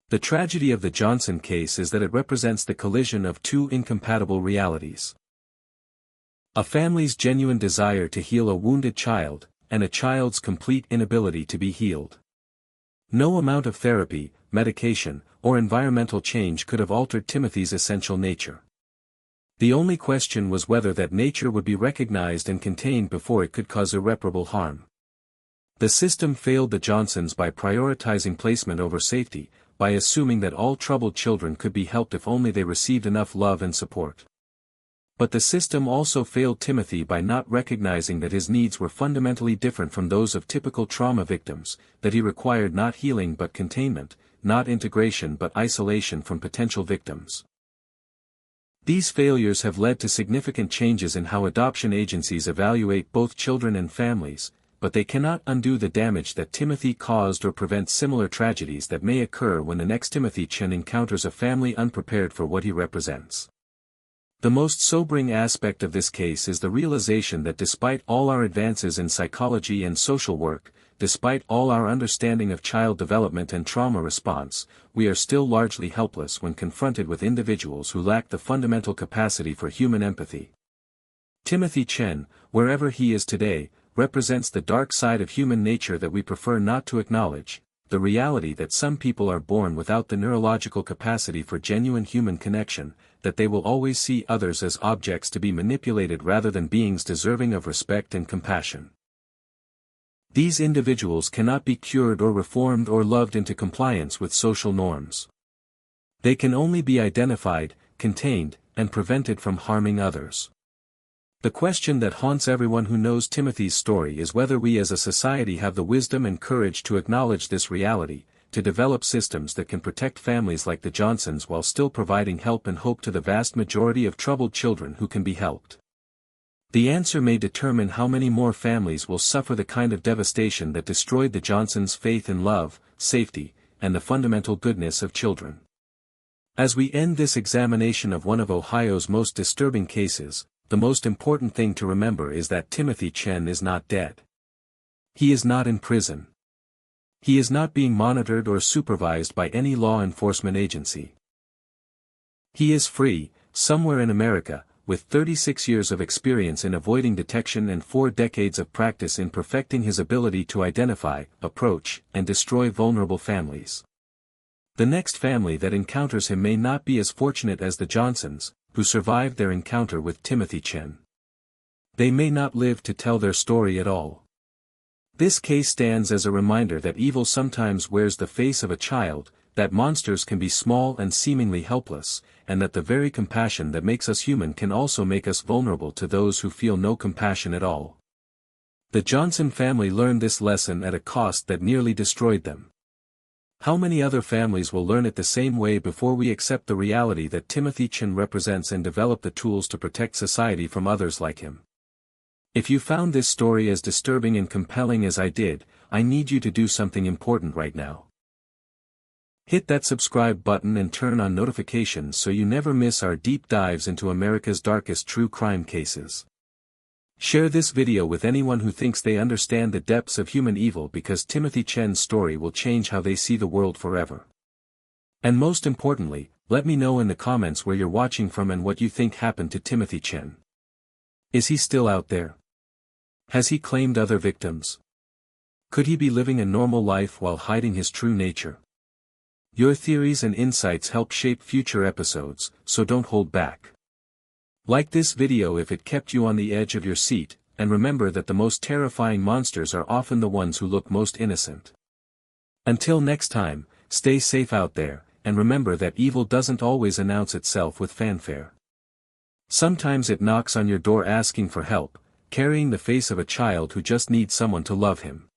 The tragedy of the Johnson case is that it represents the collision of two incompatible realities. A family's genuine desire to heal a wounded child, and a child's complete inability to be healed. No amount of therapy, medication, or environmental change could have altered Timothy's essential nature. The only question was whether that nature would be recognized and contained before it could cause irreparable harm. The system failed the Johnsons by prioritizing placement over safety, by assuming that all troubled children could be helped if only they received enough love and support. But the system also failed Timothy by not recognizing that his needs were fundamentally different from those of typical trauma victims, that he required not healing but containment, not integration but isolation from potential victims. These failures have led to significant changes in how adoption agencies evaluate both children and families, but they cannot undo the damage that Timothy caused or prevent similar tragedies that may occur when the next Timothy Chen encounters a family unprepared for what he represents. The most sobering aspect of this case is the realization that despite all our advances in psychology and social work, despite all our understanding of child development and trauma response, we are still largely helpless when confronted with individuals who lack the fundamental capacity for human empathy. Timothy Chen, wherever he is today, represents the dark side of human nature that we prefer not to acknowledge, the reality that some people are born without the neurological capacity for genuine human connection, that they will always see others as objects to be manipulated rather than beings deserving of respect and compassion. These individuals cannot be cured or reformed or loved into compliance with social norms. They can only be identified, contained, and prevented from harming others. The question that haunts everyone who knows Timothy's story is whether we as a society have the wisdom and courage to acknowledge this reality, to develop systems that can protect families like the Johnsons while still providing help and hope to the vast majority of troubled children who can be helped. The answer may determine how many more families will suffer the kind of devastation that destroyed the Johnsons' faith in love, safety, and the fundamental goodness of children. As we end this examination of one of Ohio's most disturbing cases, the most important thing to remember is that Timothy Chen is not dead. He is not in prison. He is not being monitored or supervised by any law enforcement agency. He is free, somewhere in America, with 36 years of experience in avoiding detection and 4 decades of practice in perfecting his ability to identify, approach, and destroy vulnerable families. The next family that encounters him may not be as fortunate as the Johnsons, who survived their encounter with Timothy Chen. They may not live to tell their story at all. This case stands as a reminder that evil sometimes wears the face of a child, that monsters can be small and seemingly helpless, and that the very compassion that makes us human can also make us vulnerable to those who feel no compassion at all. The Johnson family learned this lesson at a cost that nearly destroyed them. How many other families will learn it the same way before we accept the reality that Timothy Chen represents and develop the tools to protect society from others like him? If you found this story as disturbing and compelling as I did, I need you to do something important right now. Hit that subscribe button and turn on notifications so you never miss our deep dives into America's darkest true crime cases. Share this video with anyone who thinks they understand the depths of human evil, because Timothy Chen's story will change how they see the world forever. And most importantly, let me know in the comments where you're watching from and what you think happened to Timothy Chen. Is he still out there? Has he claimed other victims? Could he be living a normal life while hiding his true nature? Your theories and insights help shape future episodes, so don't hold back. Like this video if it kept you on the edge of your seat, and remember that the most terrifying monsters are often the ones who look most innocent. Until next time, stay safe out there, and remember that evil doesn't always announce itself with fanfare. Sometimes it knocks on your door asking for help, carrying the face of a child who just needs someone to love him.